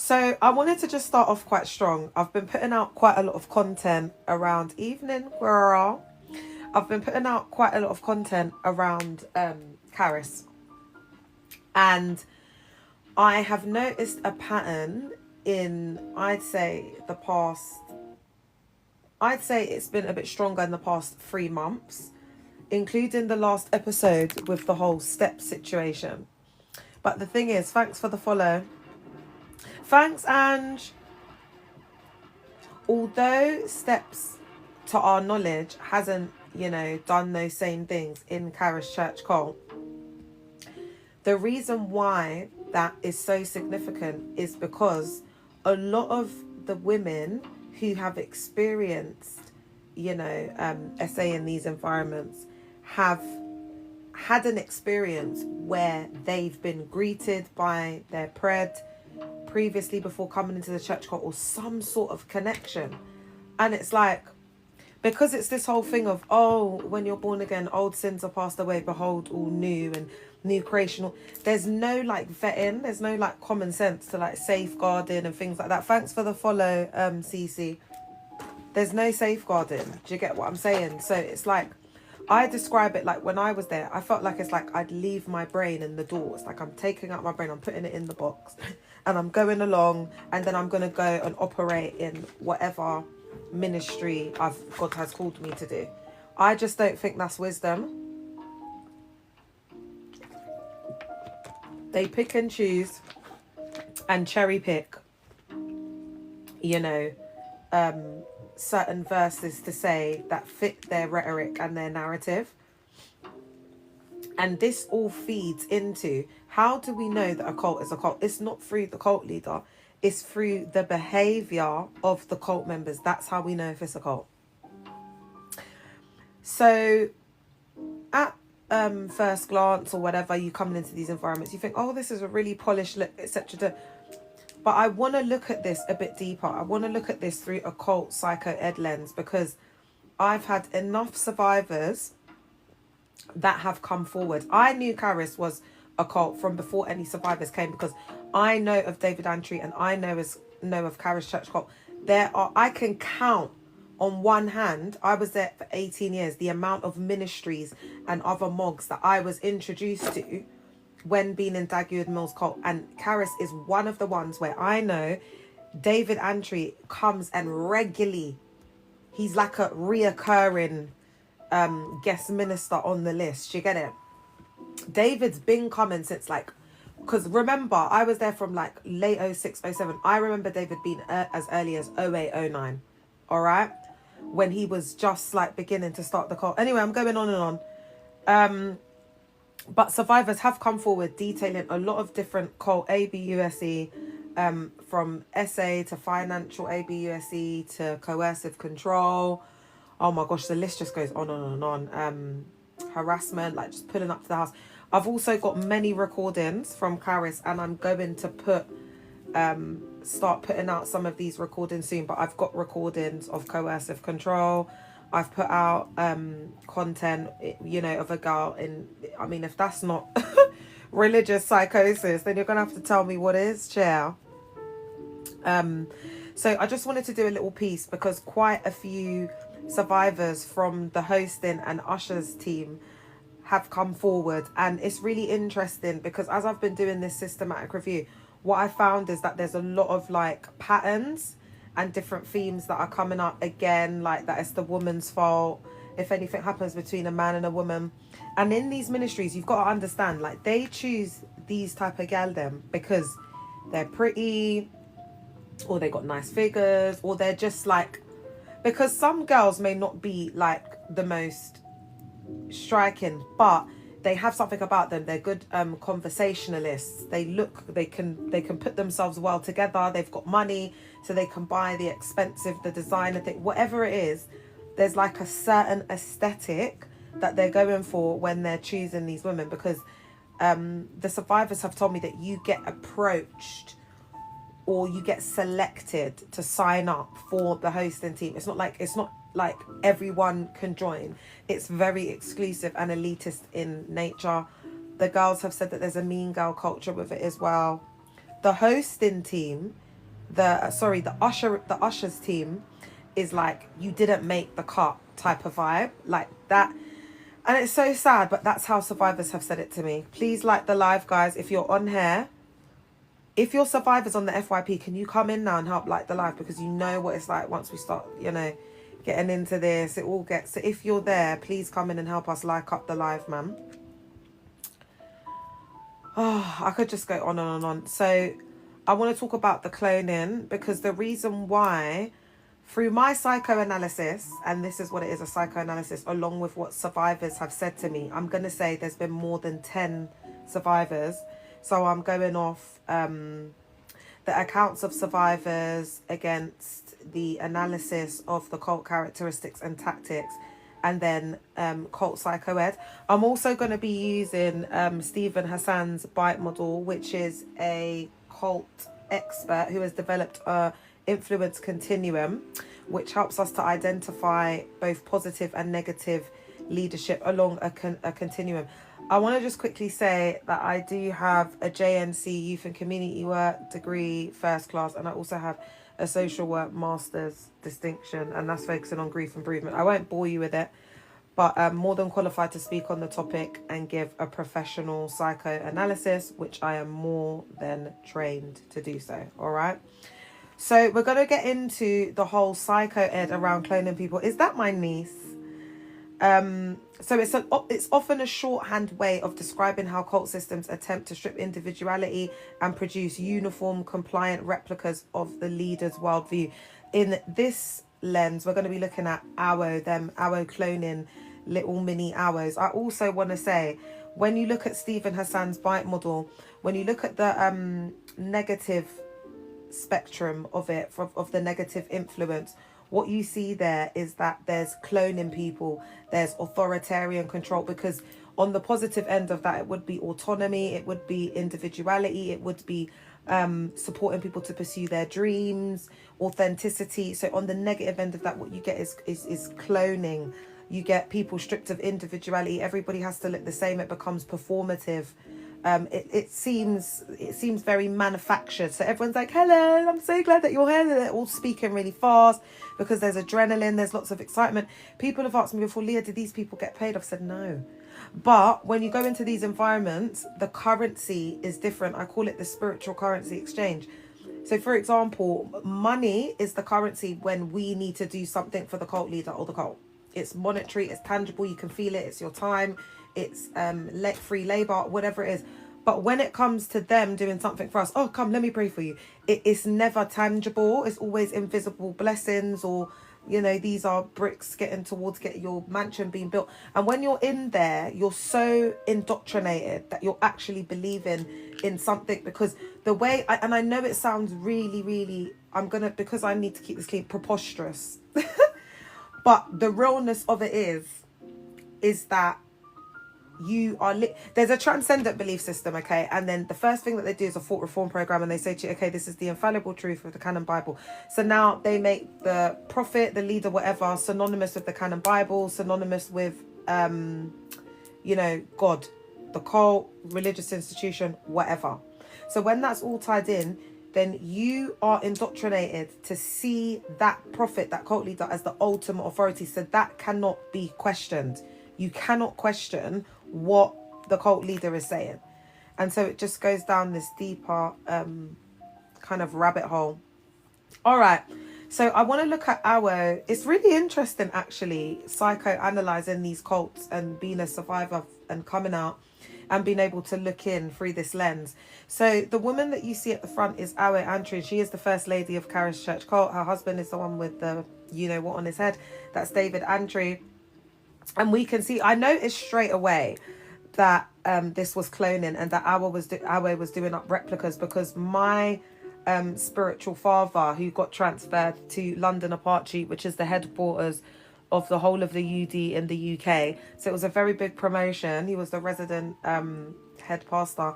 So I wanted to just start off quite strong. I've been putting out quite a lot of content around evening, girl. I've been putting out quite a lot of content around Caris, and I have noticed a pattern in, I'd say it's been a bit stronger in the past 3 months, including the last episode with the whole step situation. But the thing is, thanks for the follow. Thanks, Ange. Although steps, to our knowledge, hasn't, done those same things in Caris Church Cult, the reason why that is so significant is because a lot of the women who have experienced, SA in these environments have had an experience where they've been greeted by their pred previously before coming into the church cult, or some sort of connection. And it's like, because it's this whole thing of, oh, when you're born again, old sins are passed away, behold, all new and new creational. There's no like vetting, there's no like common sense to like safeguarding and things like that. Thanks for the follow, Cece. There's no safeguarding. Do you get what I'm saying? So it's like, I describe it like when I was there, I felt like it's like I'd leave my brain in the door. It's like I'm taking out my brain, I'm putting it in the box, and I'm going along, and then I'm going to go and operate in whatever ministry God has called me to do. I just don't think that's wisdom. They pick and choose and cherry pick, certain verses to say that fit their rhetoric and their narrative. And this all feeds into, how do we know that a cult is a cult? It's not through the cult leader. It's through the behavior of the cult members. That's how we know if it's a cult. So at first glance or whatever, you coming into these environments, you think, oh, this is a really polished look, etc. But I want to look at this a bit deeper. I want to look at this through a cult psycho ed lens, because I've had enough survivors that have come forward. I knew Caris was a cult from before any survivors came, because I know of David Antry and I know of Caris Church Cult. I can count on one hand, I was there for 18 years, the amount of ministries and other mogs that I was introduced to when being in Daguerre Mills cult. And Caris is one of the ones where I know David Antry comes and regularly, he's like a reoccurring guest minister on the list. You get it? David's been coming since like, because remember, I was there from like late 06, 07. I remember David being as early as 08, 09. All right? When he was just like beginning to start the cult. Anyway, I'm going on and on. But survivors have come forward detailing a lot of different cult ABUSE, from SA to financial ABUSE to coercive control. Oh my gosh, the list just goes on and on. Harassment, like just pulling up to the house. I've also got many recordings from Caris, and I'm going to start putting out some of these recordings soon. But I've got recordings of coercive control. I've put out content, of a girl in, I mean, if that's not religious psychosis, then you're going to have to tell me what is, chair. So I just wanted to do a little piece, because quite a few survivors from the hosting and ushers team have come forward. And it's really interesting, because as I've been doing this systematic review, what I found is that there's a lot of like patterns and different themes that are coming up again, like that it's the woman's fault if anything happens between a man and a woman. And in these ministries, you've got to understand, like, they choose these type of gal them because they're pretty, or they got nice figures, or they're just like, because some girls may not be like the most striking, but they have something about them. They're good conversationalists. They can put themselves well together. They've got money, so they can buy the expensive, the designer thing, whatever it is. There's like a certain aesthetic that they're going for when they're choosing these women, because the survivors have told me that you get approached or you get selected to sign up for the hosting team. It's not like everyone can join. It's very exclusive and elitist in nature. The girls have said that there's a mean girl culture with it as well. The hosting team the ushers team is like, you didn't make the cut type of vibe, like that. And it's so sad, but that's how survivors have said it to me. Please like the live, guys, if you're on here. If you're survivors on the FYP, can you come in now and help like the live? Because you know what it's like once we start, getting into this, it all gets... So if you're there, please come in and help us like up the live, man. Oh, I could just go on and on and on. So I want to talk about the cloning, because the reason why, through my psychoanalysis, and this is what it is, a psychoanalysis, along with what survivors have said to me, I'm going to say there's been more than 10 survivors. So I'm going off the accounts of survivors against the analysis of the cult characteristics and tactics, and then cult psychoed. I'm also going to be using Stephen Hassan's BITE model, which is a cult expert who has developed a influence continuum, which helps us to identify both positive and negative leadership along a continuum. I want to just quickly say that I do have a JNC Youth and Community Work degree, first class, and I also have a social work master's distinction, and that's focusing on grief improvement. I won't bore you with it, but I'm more than qualified to speak on the topic and give a professional psychoanalysis, which I am more than trained to do so. All right. So we're going to get into the whole psycho-ed around cloning people. Is that my niece? So it's often a shorthand way of describing how cult systems attempt to strip individuality and produce uniform, compliant replicas of the leader's worldview. In this lens, we're going to be looking at AWO cloning little mini AWOs. I also want to say, when you look at Stephen Hassan's BITE model, when you look at the negative spectrum of it, of the negative influence, what you see there is that there's cloning people, there's authoritarian control, because on the positive end of that, it would be autonomy, it would be individuality, it would be supporting people to pursue their dreams, authenticity. So on the negative end of that, what you get is cloning. You get people stripped of individuality. Everybody has to look the same. It becomes performative. It seems very manufactured. So everyone's like, hello, I'm so glad that you're here. They're all speaking really fast because there's adrenaline, there's lots of excitement. People have asked me before, Leah, did these people get paid? I've said no. But when you go into these environments, the currency is different. I call it the spiritual currency exchange. So for example, money is the currency when we need to do something for the cult leader or the cult. It's monetary, it's tangible, you can feel it, it's your time, it's free labor, whatever it is. But when it comes to them doing something for us, oh, come, let me pray for you. It's never tangible. It's always invisible blessings, or, these are bricks getting your mansion being built. And when you're in there, you're so indoctrinated that you're actually believing in something, because the way, and I know it sounds really, really, because I need to keep this clean, preposterous. But the realness of it is that you are there's a transcendent belief system, okay, and then the first thing that they do is a thought reform program, and they say to you, okay, this is the infallible truth of the canon Bible. So now they make the prophet, the leader, whatever, synonymous with the canon Bible, synonymous with God, the cult, religious institution, whatever. So when that's all tied in, then you are indoctrinated to see that prophet, that cult leader, as the ultimate authority. So that cannot be questioned. You cannot question what the cult leader is saying. And so it just goes down this deeper kind of rabbit hole. All right. So I want to look at AWO. It's really interesting, actually, psychoanalyzing these cults and being a survivor and coming out and being able to look in through this lens. So the woman that you see at the front is AWO Antry. She is the first lady of Charis Church Cult. Her husband is the one with the what on his head. That's David Antry. And we can see, I noticed straight away that this was cloning, and that AWO was doing up replicas, because my spiritual father, who got transferred to London Apache, which is the headquarters of the whole of the UD in the UK. So it was a very big promotion. He was the resident head pastor.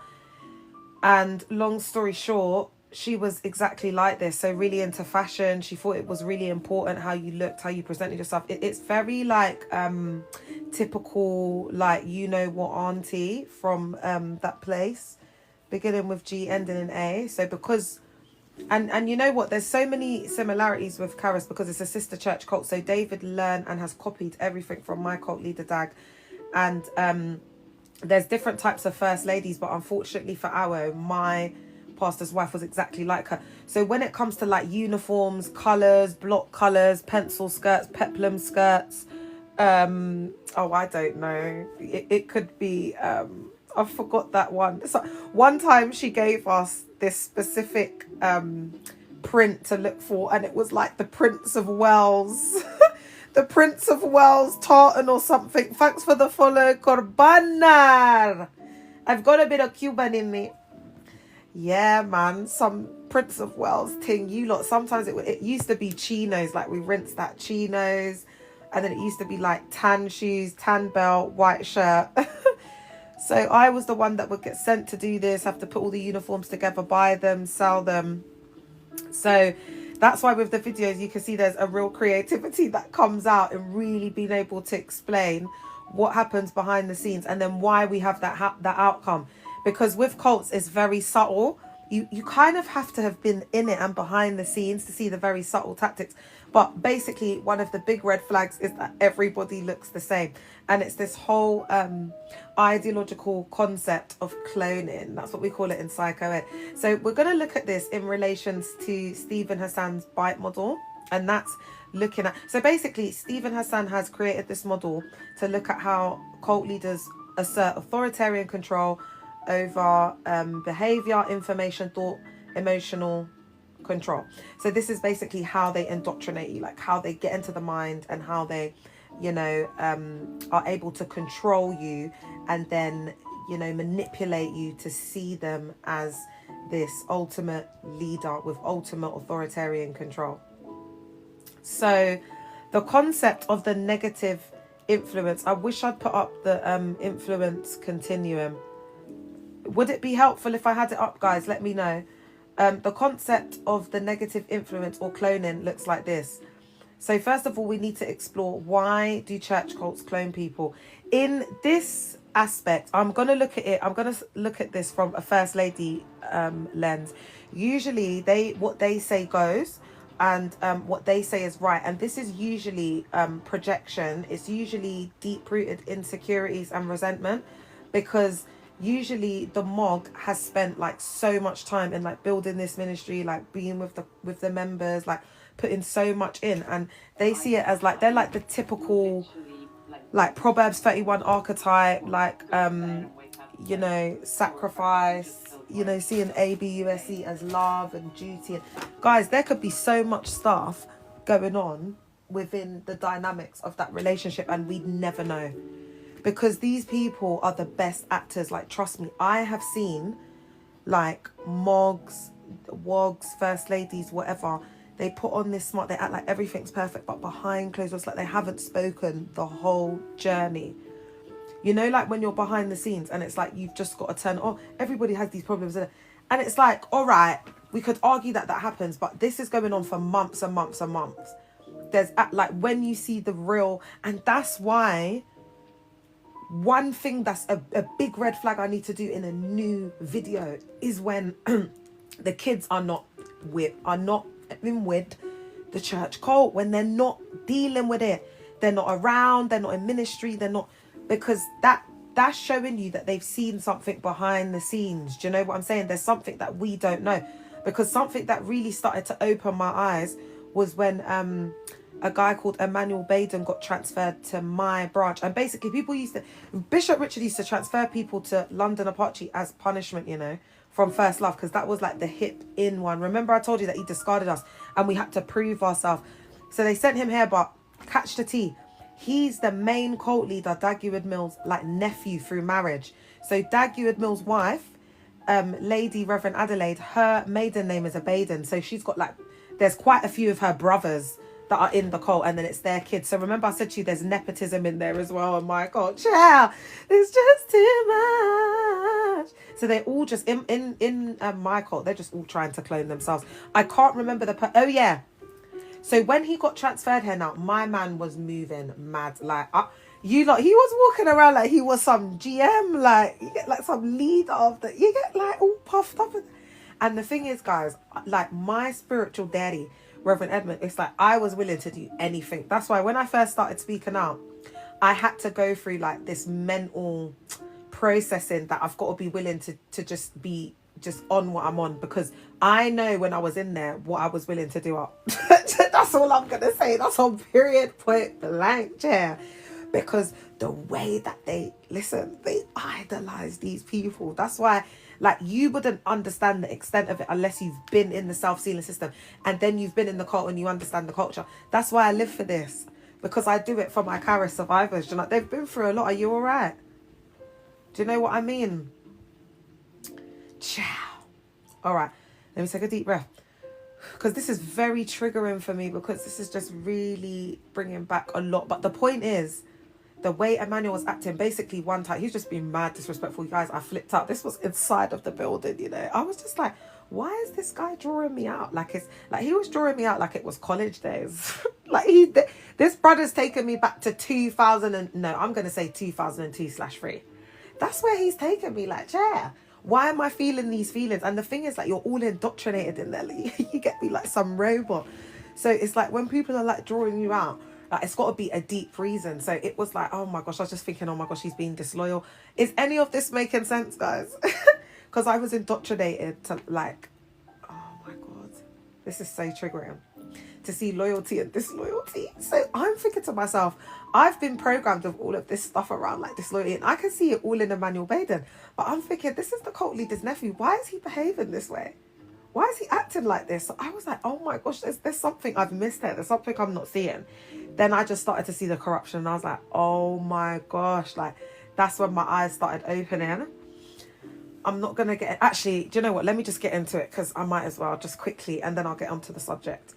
And long story short, she was exactly like this. So really into fashion. She thought it was really important how you looked, how you presented yourself. It's very like typical, like, what auntie from that place, beginning with G, ending in A. So because And you know what? There's so many similarities with Karis because it's a sister church cult. So David learned and has copied everything from my cult leader Dag. And there's different types of first ladies, but unfortunately for Awo, my pastor's wife was exactly like her. So when it comes to like uniforms, colours, block colours, pencil skirts, peplum skirts, oh, I don't know. It could be, I forgot that one. So one time she gave us this specific print to look for, and it was like the Prince of Wales. The Prince of Wales tartan or something. Thanks for the follow, Corbanar. I've got a bit of Cuban in me. Yeah, man, some Prince of Wales thing. You lot, sometimes it used to be chinos, like we rinsed that chinos, and then it used to be like tan shoes, tan belt, white shirt. So I was the one that would get sent to do this, have to put all the uniforms together, buy them, sell them. So that's why with the videos you can see there's a real creativity that comes out and really being able to explain what happens behind the scenes and then why we have that outcome. Because with cults, it's very subtle. You kind of have to have been in it and behind the scenes to see the very subtle tactics. But basically, one of the big red flags is that everybody looks the same. And it's this whole ideological concept of cloning. That's what we call it in Psycho Ed. So we're going to look at this in relation to Stephen Hassan's bite model. And that's looking at... So basically, Stephen Hassan has created this model to look at how cult leaders assert authoritarian control over behavior, information, thought, emotional control. So this is basically how they indoctrinate you, like how they get into the mind and how they, you know, are able to control you and then, you know, manipulate you to see them as this ultimate leader with ultimate authoritarian control. So the concept of the negative influence, I wish I'd put up the influence continuum. Would it be helpful if I had it up, guys? Let me know. The concept of the negative influence or cloning looks like this. So first of all, we need to explore, why do church cults clone people? In this aspect, I'm going to look at it. I'm going to look at this from a first lady lens. Usually what they say goes, and what they say is right. And this is usually projection. It's usually deep-rooted insecurities and resentment, because usually the MOG has spent like so much time in like building this ministry, like being with the members, like putting so much in, and they see it as like they're like the typical like Proverbs 31 archetype, like you know, sacrifice, you know, seeing ABUSE as love and duty. And guys, there could be so much stuff going on within the dynamics of that relationship and we'd never know. Because these people are the best actors. Like, trust me, I have seen like MOGs, WOGs, first ladies, whatever. They put on this smart, they act like everything's perfect, but behind closed doors, like they haven't spoken the whole journey. You know, like when you're behind the scenes and it's like you've just got to turn, oh, everybody has these problems. And it's like, all right, we could argue that happens, but this is going on for months and months and months. There's like when you see the real, and that's why... One thing that's a big red flag I need to do in a new video is when the kids are not in with the church cult, when they're not dealing with it, they're not around, they're not in ministry, they're not, because that's showing you that they've seen something behind the scenes. Do you know what I'm saying? There's something that we don't know, because something that really started to open my eyes was when a guy called Emmanuel Baden got transferred to my branch. And basically Bishop Richard used to transfer people to London Apache as punishment, you know, from First Love, because that was like the hip in one. Remember I told you that he discarded us and we had to prove ourselves. So they sent him here, but catch the tea. He's the main cult leader, Dag Mills' like nephew through marriage. So Dag Mills' wife, Lady Reverend Adelaide, her maiden name is a Baden. So she's got like, there's quite a few of her brothers that are in the cult, and then it's their kids. So remember I said to you there's nepotism in there as well. Oh my god, child, it's just too much. So they're all just in my cult, they're just all trying to clone themselves. I can't remember oh yeah, so when he got transferred here now, my man was moving mad, like he was walking around like he was some GM, like you get like some leader of the, you get like all puffed up. And the thing is, guys, like my spiritual daddy, Reverend Edmund, it's like I was willing to do anything. That's why when I first started speaking out, I had to go through like this mental processing that I've got to be willing to just be just on what I'm on, because I know when I was in there what I was willing to do up. That's all I'm gonna say. That's on period point blank chair. Because the way that they idolize these people. That's why, like, you wouldn't understand the extent of it unless you've been in the self-sealing system and then you've been in the cult and you understand the culture. That's why I live for this, because I do it for my Kara survivors. You know, they've been through a lot. Are you all right? Do you know what I mean? Ciao. All right, let me take a deep breath, because this is very triggering for me, because this is just really bringing back a lot. But the point is, the way Emmanuel was acting, basically one time, he's just been mad disrespectful. You guys, I flipped out. This was inside of the building, you know. I was just like, why is this guy drawing me out? Like, it's like he was drawing me out like it was college days. Like this brother's taken me back to 2000 and no, I'm going to say 2002/3. That's where he's taken me. Like, yeah, why am I feeling these feelings? And the thing is, like, you're all indoctrinated in there. Like, you get me like some robot. So it's like when people are like drawing you out, like, it's got to be a deep reason. So it was like, oh my gosh, I was just thinking, oh my gosh, he's being disloyal. Is any of this making sense, guys? Because I was indoctrinated to like, oh my God, this is so triggering to see loyalty and disloyalty. So I'm thinking to myself, I've been programmed with all of this stuff around like disloyalty, and I can see it all in Emmanuel Baden. But I'm thinking, this is the cult leader's nephew. Why is he behaving this way? Why is he acting like this? So I was like, oh my gosh, there's something I've missed here. There's something I'm not seeing. Then I just started to see the corruption, and I was like, oh my gosh, like that's when my eyes started opening. I'm not going to get... Actually, do you know what? Let me just get into it, because I might as well, just quickly, and then I'll get onto the subject.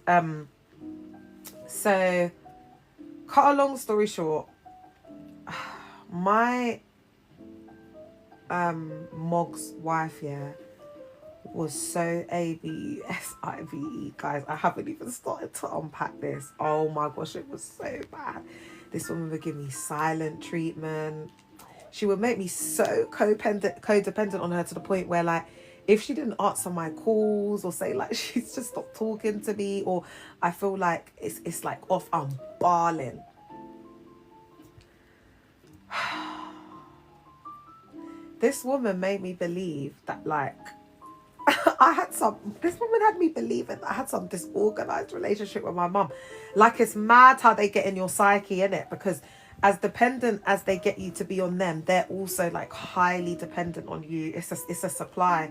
So, cut a long story short, my Mog's wife, yeah, was so ABUSIVE, guys. I haven't even started to unpack this. Oh my gosh, it was so bad. This woman would give me silent treatment. She would make me so codependent on her, to the point where, like, if she didn't answer my calls or say like she's just stopped talking to me, or I feel like it's like off, I'm bawling. This woman made me believe that, like, this woman had me believing that I had some disorganized relationship with my mum. Like, it's mad how they get in your psyche, innit? Because as dependent as they get you to be on them, they're also like highly dependent on you. It's a supply.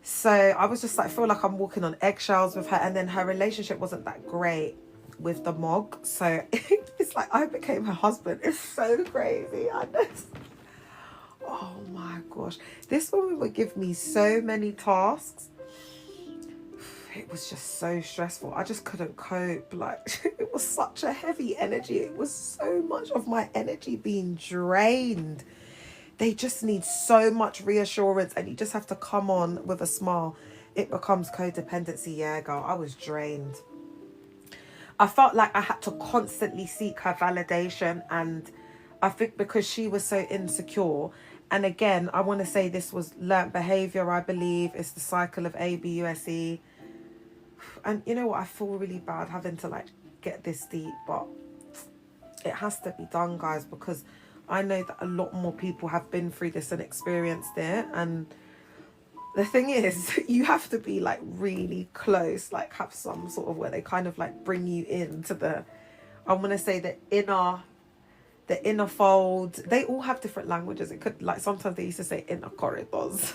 So I was just like, I feel like I'm walking on eggshells with her. And then her relationship wasn't that great with the Mog. So it's like I became her husband. It's so crazy. I know. Oh my gosh. This woman would give me so many tasks. It was just so stressful. I just couldn't cope. Like, it was such a heavy energy. It was so much of my energy being drained. They just need so much reassurance, and you just have to come on with a smile. It becomes codependency. Yeah, girl, I was drained. I felt like I had to constantly seek her validation, and I think because she was so insecure. And again, I want to say this was learnt behavior, I believe. It's the cycle of ABUSE. And you know what? I feel really bad having to like get this deep, but it has to be done, guys, because I know that a lot more people have been through this and experienced it. And the thing is, you have to be like really close, like have some sort of where they kind of like bring you into the, I want to say the inner fold. They all have different languages. It could, like, sometimes they used to say inner corridors.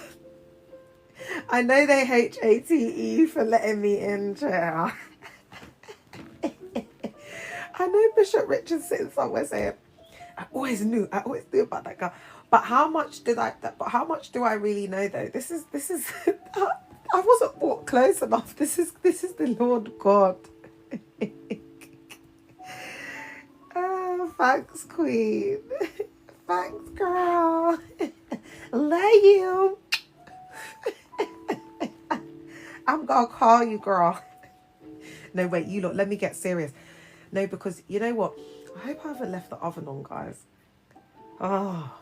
I know they HATE for letting me in, chair. I know Bishop Richard's sitting somewhere saying, I always knew about that girl. But how much do I really know, though? This is I wasn't brought close enough. This is the Lord God. Oh, thanks, Queen. Thanks, girl. Love you. I'm gonna call you, girl. No, wait, you lot, let me get serious. No, because you know what? I hope I haven't left the oven on, guys. Oh,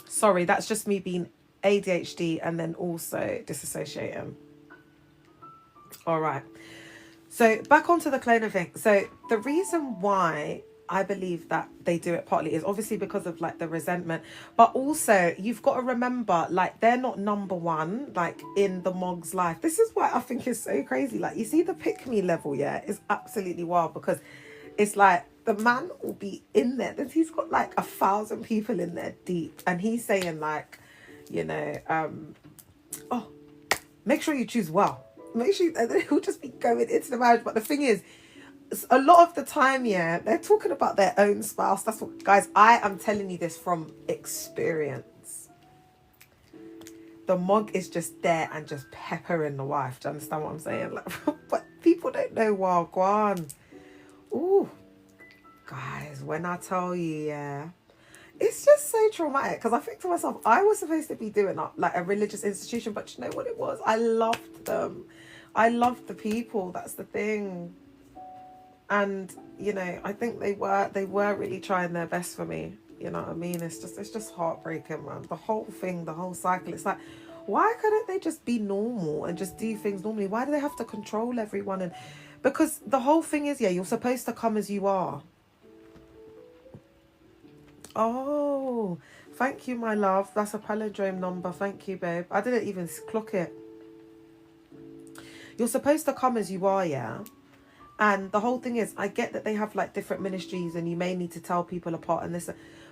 sorry, that's just me being ADHD, and then also disassociating. All right. So back onto the cloning thing. So the reason why I believe that they do it partly is obviously because of like the resentment, but also you've got to remember, like, they're not number one, like, in the Mog's life. This is why I think it's so crazy. Like, you see the pick me level, yeah, is absolutely wild, because it's like the man will be in there. He's got like 1,000 people in there deep, and he's saying like, you know, oh, make sure you choose well. Make sure he'll just be going into the marriage. But the thing is, a lot of the time, yeah, they're talking about their own spouse. That's what, guys, I am telling you this from experience. The Mog is just there and just peppering the wife. Do you understand what I'm saying? Like, but people don't know Wagwan. Ooh, guys, when I tell you, yeah, it's just so traumatic, because I think to myself, I was supposed to be doing like a religious institution, but you know what it was? I loved them. I loved the people. That's the thing. And, you know, I think they were really trying their best for me. You know what I mean? It's just heartbreaking, man. The whole thing, the whole cycle. It's like, why couldn't they just be normal and just do things normally? Why do they have to control everyone? And because the whole thing is, yeah, you're supposed to come as you are. Oh, thank you, my love. That's a palindrome number. Thank you, babe. I didn't even clock it. You're supposed to come as you are, yeah? And the whole thing is, I get that they have like different ministries and you may need to tell people apart and this,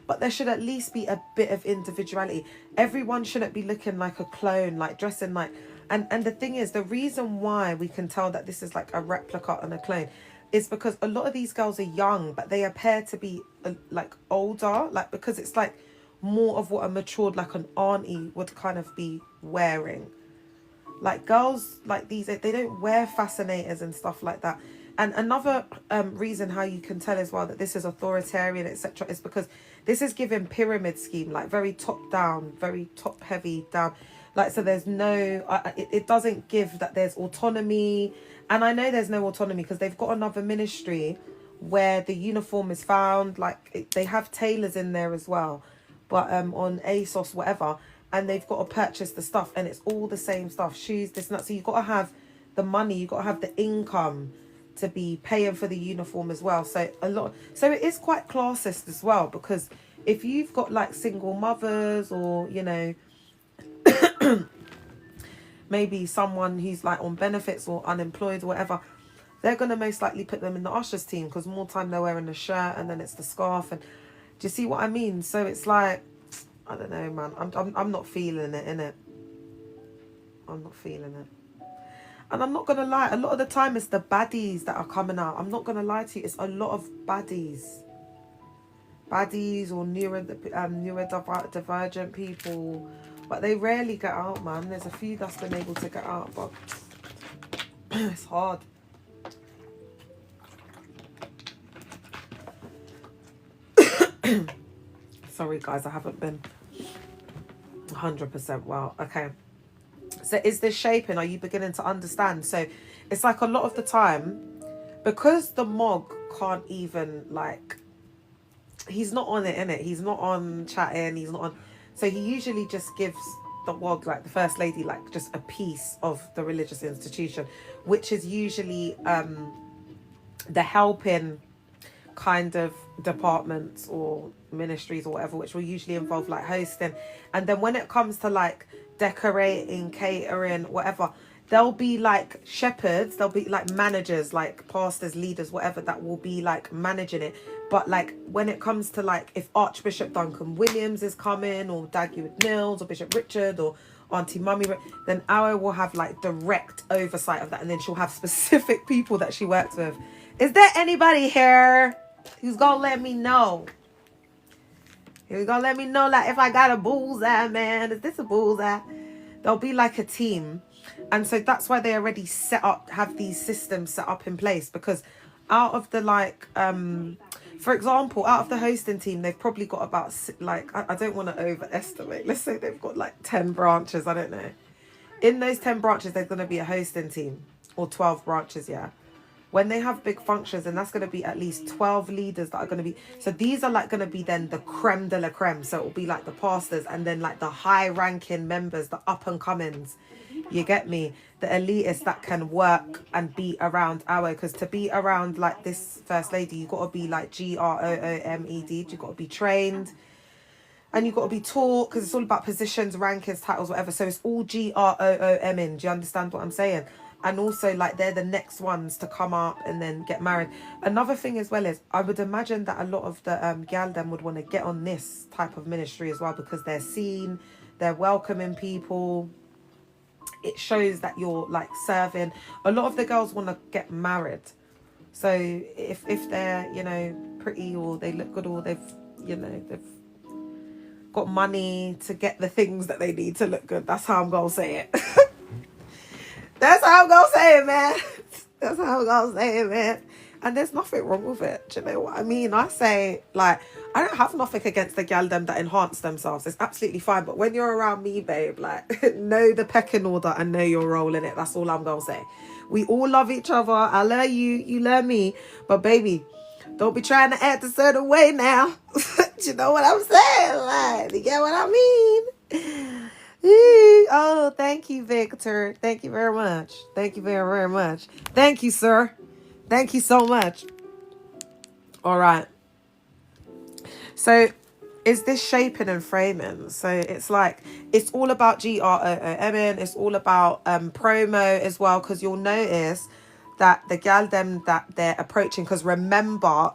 but there should at least be a bit of individuality. Everyone shouldn't be looking like a clone, like dressing like, and the thing is, the reason why we can tell that this is like a replica and a clone is because a lot of these girls are young, but they appear to be like older, like, because it's like more of what a matured, like an auntie would kind of be wearing. Like girls like these, they don't wear fascinators and stuff like that. And another reason how you can tell as well that this is authoritarian, etc., is because this is given pyramid scheme, like very top down, very top heavy down. Like, so there's no, it doesn't give that there's autonomy. And I know there's no autonomy because they've got another ministry where the uniform is found. Like, they have tailors in there as well, but on ASOS, whatever. And they've got to purchase the stuff and it's all the same stuff, shoes, this and that. So you've got to have the money, you've got to have the income to be paying for the uniform as well. So so it is quite classist as well, because if you've got like single mothers or, you know, maybe someone who's like on benefits or unemployed or whatever, they're going to most likely put them in the ushers team, because more time they're wearing the shirt and then it's the scarf. And do you see what I mean? So it's like, I don't know, man. I'm not feeling it, innit? I'm not feeling it. And I'm not going to lie, a lot of the time it's the baddies that are coming out. I'm not going to lie to you, it's a lot of baddies. Baddies or neurodivergent people. But they rarely get out, man. There's a few that's been able to get out, but it's hard. Sorry, guys, I haven't been 100% well. Okay. So is this shaping? Are you beginning to understand? So it's like a lot of the time, because the Mog can't even, like, he's not on it, innit? He's not on chatting, he's not on. So he usually just gives the Wog, like the First Lady, like just a piece of the religious institution, which is usually the helping kind of departments or ministries or whatever, which will usually involve like hosting. And then when it comes to like decorating, catering, whatever, there'll be like shepherds, there'll be like managers, like pastors, leaders, whatever, that will be like managing it. But like when it comes to like if Archbishop Duncan Williams is coming, or Dagwood Mills, or Bishop Richard, or Auntie Mummy, then Arrow will have like direct oversight of that, and then she'll have specific people that she works with. Is there anybody here who's gonna let me know? Who's gonna let me know, like, if I got a bullseye, man? Is this a bullseye? There'll be like a team. And so that's why they already have these systems set up in place, because out of the like for example, out of the hosting team, they've probably got about like, I don't want to overestimate, let's say they've got like 10 branches, I don't know. In those 10 branches there's going to be a hosting team, or 12 branches, yeah. When they have big functions, and that's going to be at least 12 leaders that are going to be, so these are like going to be then the creme de la creme. So it will be like the pastors, and then like the high ranking members, the up and comings, you get me, the elitists that can work and be around our, because to be around like this first lady, you got to be like groomed, you got to be trained, and you got to be taught, because it's all about positions, rankings, titles, whatever. So it's all groomed. Do you understand what I'm saying? And also, like, they're the next ones to come up and then get married. Another thing as well is, I would imagine that a lot of the gal them would want to get on this type of ministry as well, because they're seen, they're welcoming people. It shows that you're like serving. A lot of the girls want to get married. So if they're, you know, pretty, or they look good, or they've, you know, they've got money to get the things that they need to look good. That's how I'm gonna say it. That's how I'm gonna say it, man. That's how I'm gonna say it, man. And there's nothing wrong with it. Do you know what I mean? I say, like, I don't have nothing against the gal them that enhance themselves. It's absolutely fine. But when you're around me, babe, like, know the pecking order and know your role in it. That's all I'm gonna say. We all love each other. I learn you, you learn me. But baby, don't be trying to act a certain way now. You know what I'm saying? Like, you get what I mean? Oh, thank you, Victor. Thank you very much. Thank you very, very much. Thank you, sir. Thank you so much. All right. So is this shaping and framing? So it's like, it's all about groomming. It's all about promo as well, because you'll notice that the gal them that they're approaching, because remember,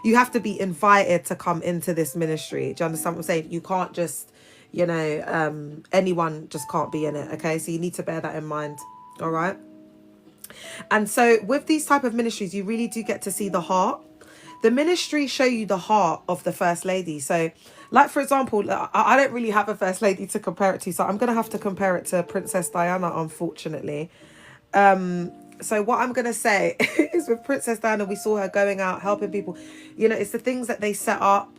you have to be invited to come into this ministry. Do you understand what I'm saying? You can't just, you know, anyone just can't be in it. Okay, so you need to bear that in mind. All right. And so with these type of ministries, you really do get to see the heart. The ministry show you the heart of the first lady. So like, for example, I don't really have a first lady to compare it to, so I'm gonna have to compare it to Princess Diana, unfortunately. So what I'm going to say is, with Princess Diana, we saw her going out, helping people. You know, it's the things that they set up,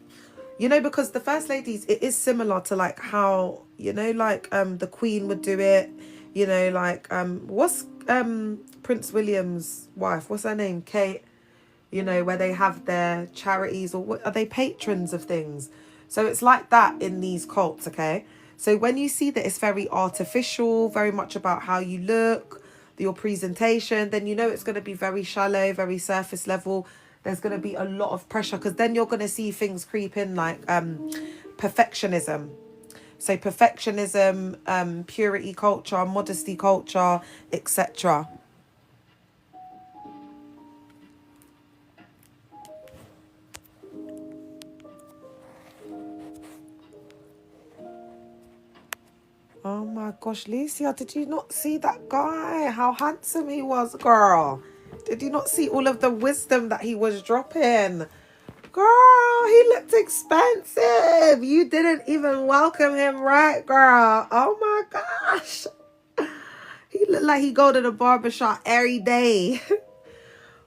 you know, because the first ladies, it is similar to like how, you know, like the Queen would do it, you know, like what's Prince William's wife? What's her name? Kate, you know, where they have their charities, or what are they, patrons of things? So it's like that in these cults, okay? So when you see that it's very artificial, very much about how you look, your presentation, then you know it's going to be very shallow, very surface level. There's going to be a lot of pressure, because then you're going to see things creep in like perfectionism. So perfectionism, purity culture, modesty culture, etc. Oh my gosh, Lucia, did you not see that guy? How handsome he was, girl. Did you not see all of the wisdom that he was dropping? Girl, he looked expensive. You didn't even welcome him right, girl. Oh my gosh. He looked like he go to the barbershop every day.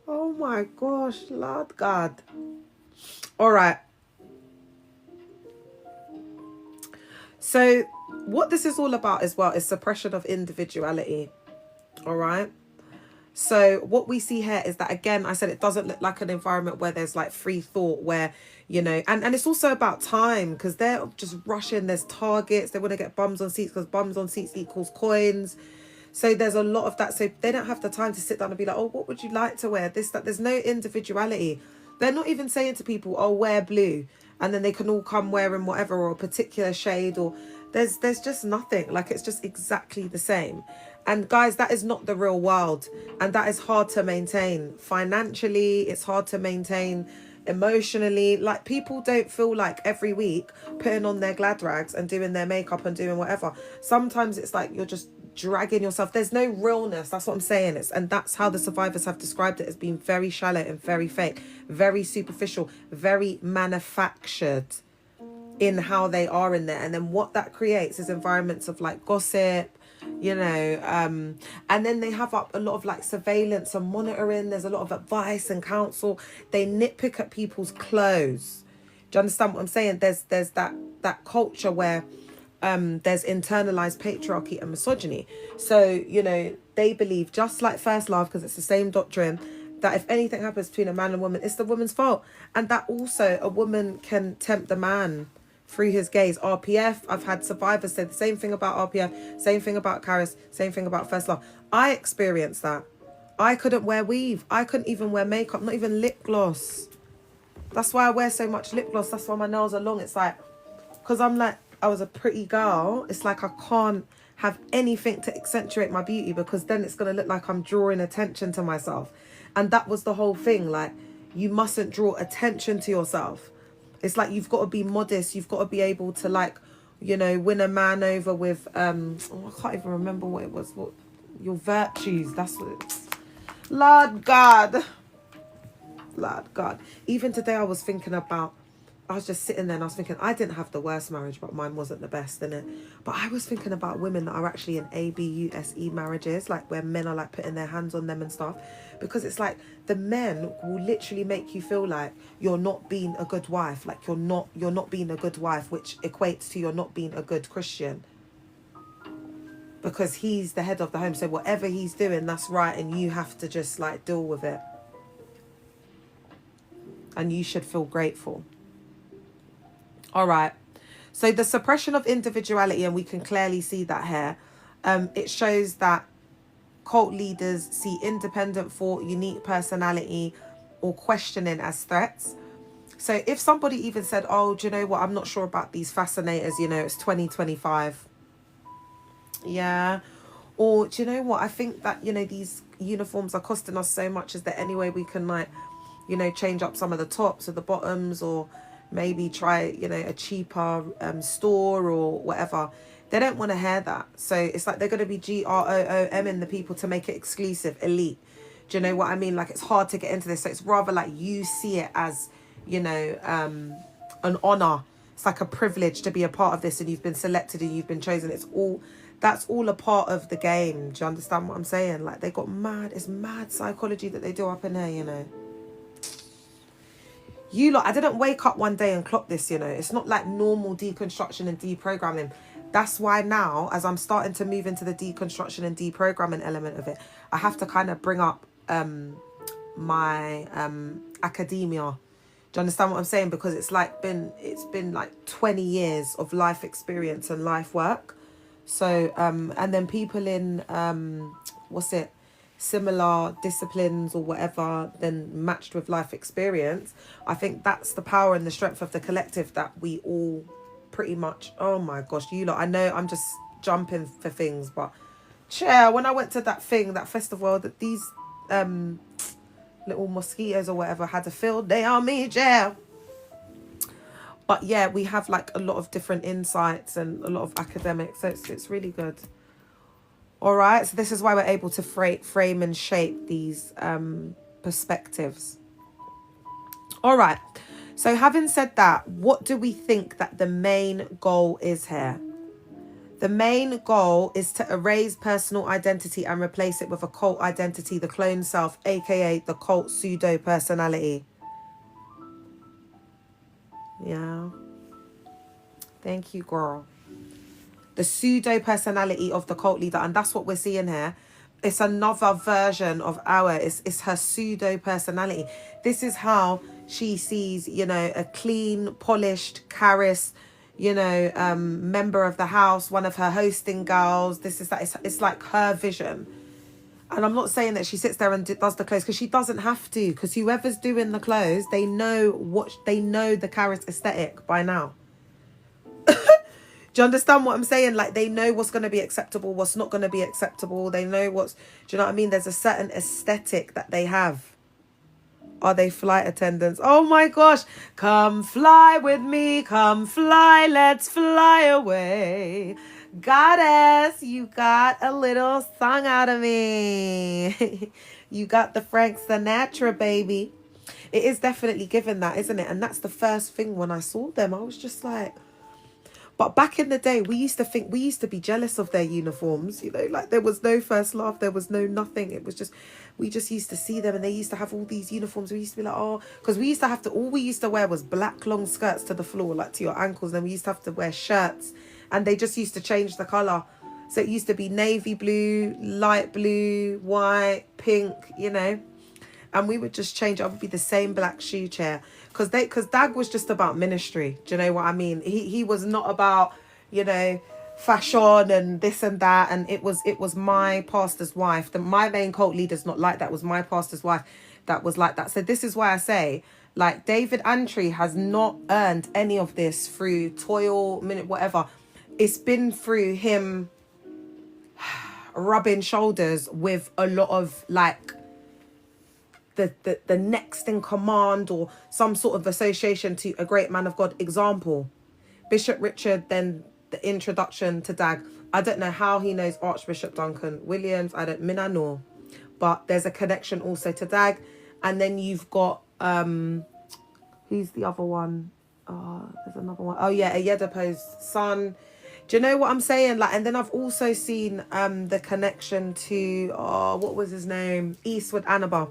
Oh my gosh, Lord God. All right. So what this is all about as well is suppression of individuality. All right. So what we see here is that, again, I said it doesn't look like an environment where there's like free thought, where, you know, and it's also about time, because they're just rushing. There's targets. They want to get bums on seats, because bums on seats equals coins. So there's a lot of that. So they don't have the time to sit down and be like, oh, what would you like to wear? This, that. There's no individuality. They're not even saying to people, oh, wear blue, and then they can all come wearing whatever, or a particular shade, or there's just nothing. Like, it's just exactly the same. And guys, that is not the real world. And that is hard to maintain financially. It's hard to maintain emotionally. Like, people don't feel like every week putting on their glad rags and doing their makeup and doing whatever. Sometimes it's like you're just dragging yourself. There's no realness. That's what I'm saying. And that's how the survivors have described it, as being very shallow and very fake, very superficial, very manufactured in how they are in there. And then what that creates is environments of like gossip, you know, and then they have up a lot of like surveillance and monitoring. There's a lot of advice and counsel. They nitpick at people's clothes. Do you understand what I'm saying? There's that culture where there's internalized patriarchy and misogyny. So, you know, they believe, just like first love, because it's the same doctrine, that if anything happens between a man and woman, it's the woman's fault. And that also a woman can tempt the man through his gaze. RPF, I've had survivors say the same thing about RPF, same thing about Caris, same thing about First Love. I experienced that. I couldn't wear weave. I couldn't even wear makeup, not even lip gloss. That's why I wear so much lip gloss. That's why my nails are long. It's like, because I'm like, I was a pretty girl. It's like I can't have anything to accentuate my beauty, because then it's going to look like I'm drawing attention to myself. And that was the whole thing. Like, you mustn't draw attention to yourself. It's like you've got to be modest. You've got to be able to, like, you know, win a man over with, I can't even remember what it was. What your virtues. That's what it's. Lord God. Lord God. Even today I was thinking about, I was just sitting there and I was thinking, I didn't have the worst marriage, but mine wasn't the best, innit? But I was thinking about women that are actually in ABUSE marriages, like where men are like putting their hands on them and stuff. Because it's like the men will literally make you feel like you're not being a good wife. Like you're not being a good wife, which equates to you're not being a good Christian. Because he's the head of the home. So whatever he's doing, that's right. And you have to just like deal with it. And you should feel grateful. All right. So the suppression of individuality, and we can clearly see that here. It shows that cult leaders see independent thought, unique personality, or questioning as threats. So if somebody even said, oh, do you know what? I'm not sure about these fascinators. You know, it's 2025. Yeah. Or do you know what? I think that, you know, these uniforms are costing us so much. Is there any way we can, like, you know, change up some of the tops or the bottoms, or maybe try, you know, a cheaper store or whatever? They don't want to hear that. So it's like they're going to be GROOM in the people to make it exclusive, elite. Do you know what I mean? Like, it's hard to get into this. So it's rather like you see it as, you know, an honor. It's like a privilege to be a part of this, and you've been selected and you've been chosen. That's all a part of the game. Do you understand what I'm saying? Like, they got mad, it's mad psychology that they do up in here, you know. You lot, I didn't wake up one day and clock this, you know. It's not like normal deconstruction and deprogramming. That's why now, as I'm starting to move into the deconstruction and deprogramming element of it, I have to kind of bring up my academia. Do you understand what I'm saying? Because it's been like 20 years of life experience and life work. So, and then people in, similar disciplines or whatever, then matched with life experience. I think that's the power and the strength of the collective that we all pretty much, oh my gosh, you lot, I know I'm just jumping for things, but when I went to that festival, that these little mosquitoes or whatever had a field day on me, But yeah, we have like a lot of different insights and a lot of academics. So it's really good. All right. So this is why we're able to frame and shape these perspectives. All right. So having said that, what do we think that the main goal is here? The main goal is to erase personal identity and replace it with a cult identity, the clone self, aka the cult pseudo personality. Yeah. Thank you, girl. The pseudo personality of the cult leader. And that's what we're seeing here. It's another version of it's her pseudo personality. This is how she sees, you know, a clean, polished, Caris, you know, member of the house, one of her hosting girls. This is that. It's like her vision. And I'm not saying that she sits there and does the clothes, because she doesn't have to, because whoever's doing the clothes, they know the Caris aesthetic by now. Do you understand what I'm saying? Like, they know what's going to be acceptable, what's not going to be acceptable. They know do you know what I mean? There's a certain aesthetic that they have. Are they flight attendants? Oh my gosh. Come fly with me. Come fly. Let's fly away. Goddess, you got a little song out of me. You got the Frank Sinatra, baby. It is definitely given that, isn't it? And that's the first thing when I saw them. I was just like... But back in the day, we used to be jealous of their uniforms, you know, like there was no First Love, there was no nothing. It was just, we just used to see them and they used to have all these uniforms. We used to be like, oh, because all we used to wear was black long skirts to the floor, like to your ankles. And we used to have to wear shirts, and they just used to change the colour. So it used to be navy blue, light blue, white, pink, you know. and we would just change it. It would be the same black shoe chair, because Dag was just about ministry. Do you know what I mean? He was not about, you know, fashion and this and that. And it was my pastor's wife. My main cult leader's not like that. It was my pastor's wife that was like that. So this is why I say, like, David Antry has not earned any of this through toil, minute, whatever. It's been through him rubbing shoulders with a lot of, like, the next in command or some sort of association to a great man of God. Example, Bishop Richard, then the introduction to Dag. I don't know how he knows Archbishop Duncan Williams. I know, but there's a connection also to Dag. And then you've got who's the other one? There's another one. Oh yeah, Oyedepo's son. Do you know what I'm saying? Like, and then I've also seen the connection to what was his name? Eastwood Anaba.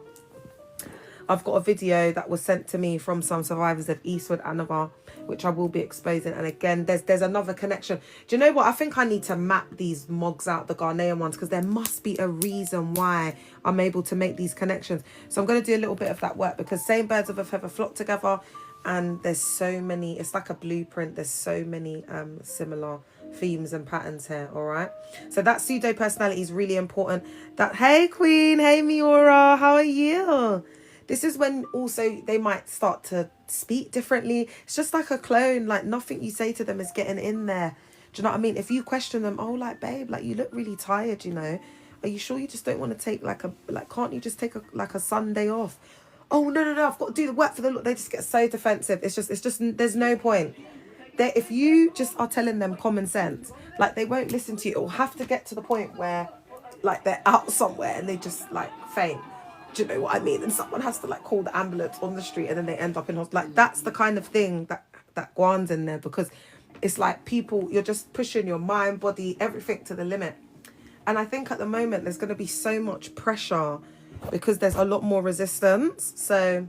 I've got a video that was sent to me from some survivors of Eastwood Anaba, which I will be exposing. And again, there's another connection. Do you know what? I think I need to map these mogs out, the Ghanaian ones, because there must be a reason why I'm able to make these connections. So I'm going to do a little bit of that work, because same birds of a feather flock together. And there's so many, it's like a blueprint. There's so many similar themes and patterns here. All right. So that pseudo personality is really important. That, hey Queen, hey Miura, how are you? This is when also they might start to speak differently. It's just like a clone. Like, nothing you say to them is getting in there. Do you know what I mean? If you question them, oh, like, babe, like, you look really tired, you know. Are you sure you just don't want to take can't you just take a Sunday off? Oh, no, I've got to do the work for the Lord. They just get so defensive. It's just, there's no point. If you just are telling them common sense, like, they won't listen to you. It will have to get to the point where, like, they're out somewhere and they just, like, faint. Do you know what I mean? And someone has to, like, call the ambulance on the street, and then they end up in hospital. Like, that's the kind of thing that Guan's in there, because it's like people, you're just pushing your mind, body, everything to the limit. And I think at the moment there's going to be so much pressure because there's a lot more resistance. So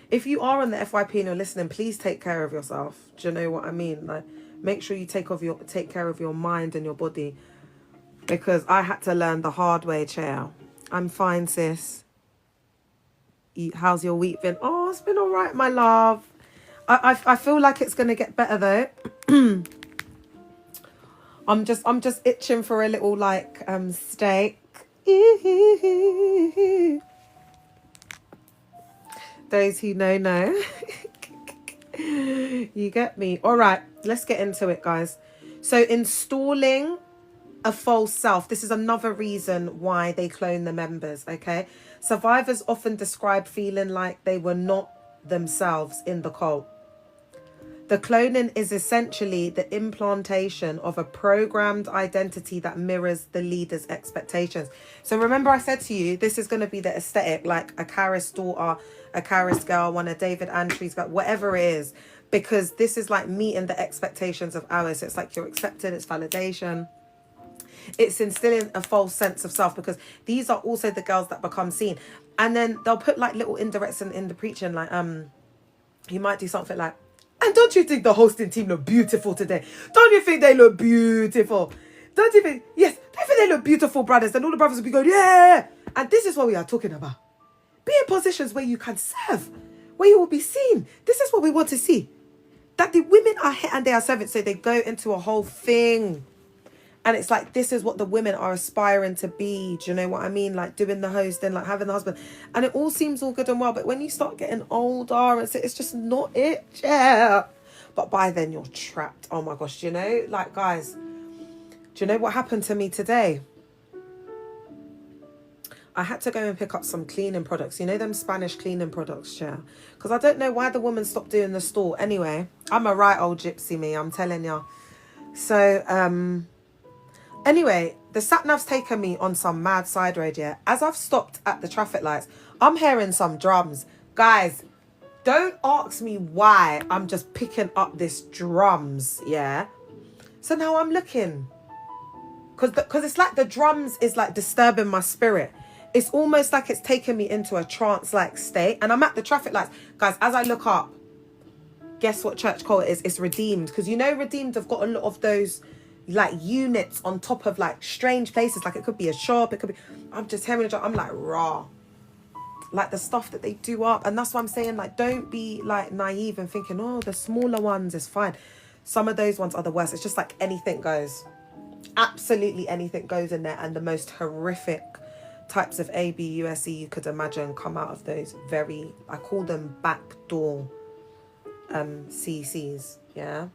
if you are on the FYP and you're listening, please take care of yourself. Do you know what I mean? Like, make sure you take care of your mind and your body, because I had to learn the hard way, Chair. I'm fine, sis. How's your week been? Oh, it's been all right, my love. I feel like it's gonna get better though. I'm just itching for a little, like, steak. Those who know. You get me? All right, let's get into it, guys. So installing a false self. This is another reason why they clone the members, okay? Survivors often describe feeling like they were not themselves in the cult. The cloning is essentially the implantation of a programmed identity that mirrors the leader's expectations. So remember I said to you, this is going to be the aesthetic, like a Karis daughter, a Karis girl, one of David Antry's girl, whatever it is, because this is like meeting the expectations of ours. It's like you're accepted, it's validation. It's instilling a false sense of self, because these are also the girls that become seen. And then they'll put like little indirects in the preaching, like he might do something like, and don't you think the hosting team look beautiful today? Don't you think they look beautiful? Don't you think, yes, don't you think they look beautiful, brothers? And all the brothers will be going, yeah. And this is what we are talking about. Be in positions where you can serve, where you will be seen. This is what we want to see. That the women are here and they are servants. So they go into a whole thing. And it's like, this is what the women are aspiring to be. Do you know what I mean? Like doing the host and like having the husband. And it all seems all good and well. But when you start getting older, it's just not it. Yeah. But by then you're trapped. Oh my gosh. Do you know? Like, guys, do you know what happened to me today? I had to go and pick up some cleaning products. You know them Spanish cleaning products, yeah? Because I don't know why the woman stopped doing the store. Anyway, I'm a right old gypsy, me. I'm telling you. So, anyway, the sat-nav's taken me on some mad side road, yeah? As I've stopped at the traffic lights, I'm hearing some drums. Guys, don't ask me why I'm just picking up this drums, yeah? So now I'm looking. Because it's like the drums is like disturbing my spirit. It's almost like it's taken me into a trance-like state. And I'm at the traffic lights. Guys, as I look up, guess what church call it is? It's Redeemed. Because you know Redeemed have got a lot of those like units on top of like strange places. Like it could be a shop. It could be... I'm just hearing a drum. I'm like, raw. like the stuff that they do up. And that's why I'm saying, like, don't be like naive and thinking, oh, the smaller ones is fine. Some of those ones are the worst. It's just like anything goes. Absolutely anything goes in there, and the most horrific types of ABUSE you could imagine come out of those very, I call them backdoor CCs. Yeah.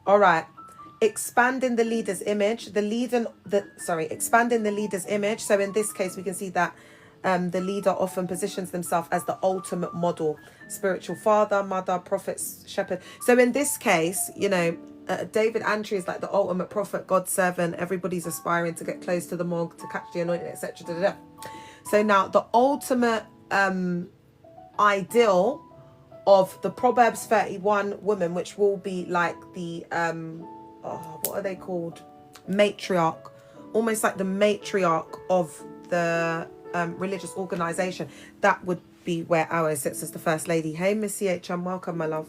All right. Expanding the leader's image. Expanding the leader's image. So in this case, we can see that the leader often positions themselves as the ultimate model, spiritual father, mother, prophet, shepherd. So in this case, you know, David Antry is like the ultimate prophet, God's servant. Everybody's aspiring to get close to the morgue, to catch the anointing, etc. So now the ultimate ideal of the Proverbs 31 woman, which will be like the what are they called? Matriarch, almost like the matriarch of the religious organization. That would be where ours sits as the first lady. Hey, Miss CHM, welcome, my love.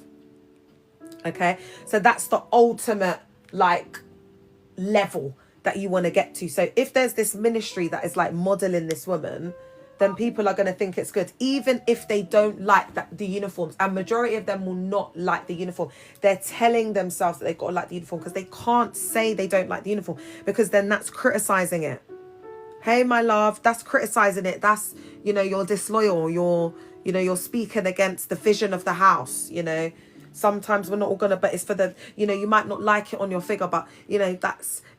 Okay, so that's the ultimate like level that you want to get to. So if there's this ministry that is like modeling this woman, then people are going to think it's good, even if they don't like the uniforms. And majority of them will not like the uniform. They're telling themselves that they've got to like the uniform, because they can't say they don't like the uniform, because then that's criticizing it. Hey, my love, that's criticizing it. That's, you know, you're disloyal. You're speaking against the vision of the house, you know. Sometimes we're not all gonna, but it's for the, you know, you might not like it on your figure, but you know,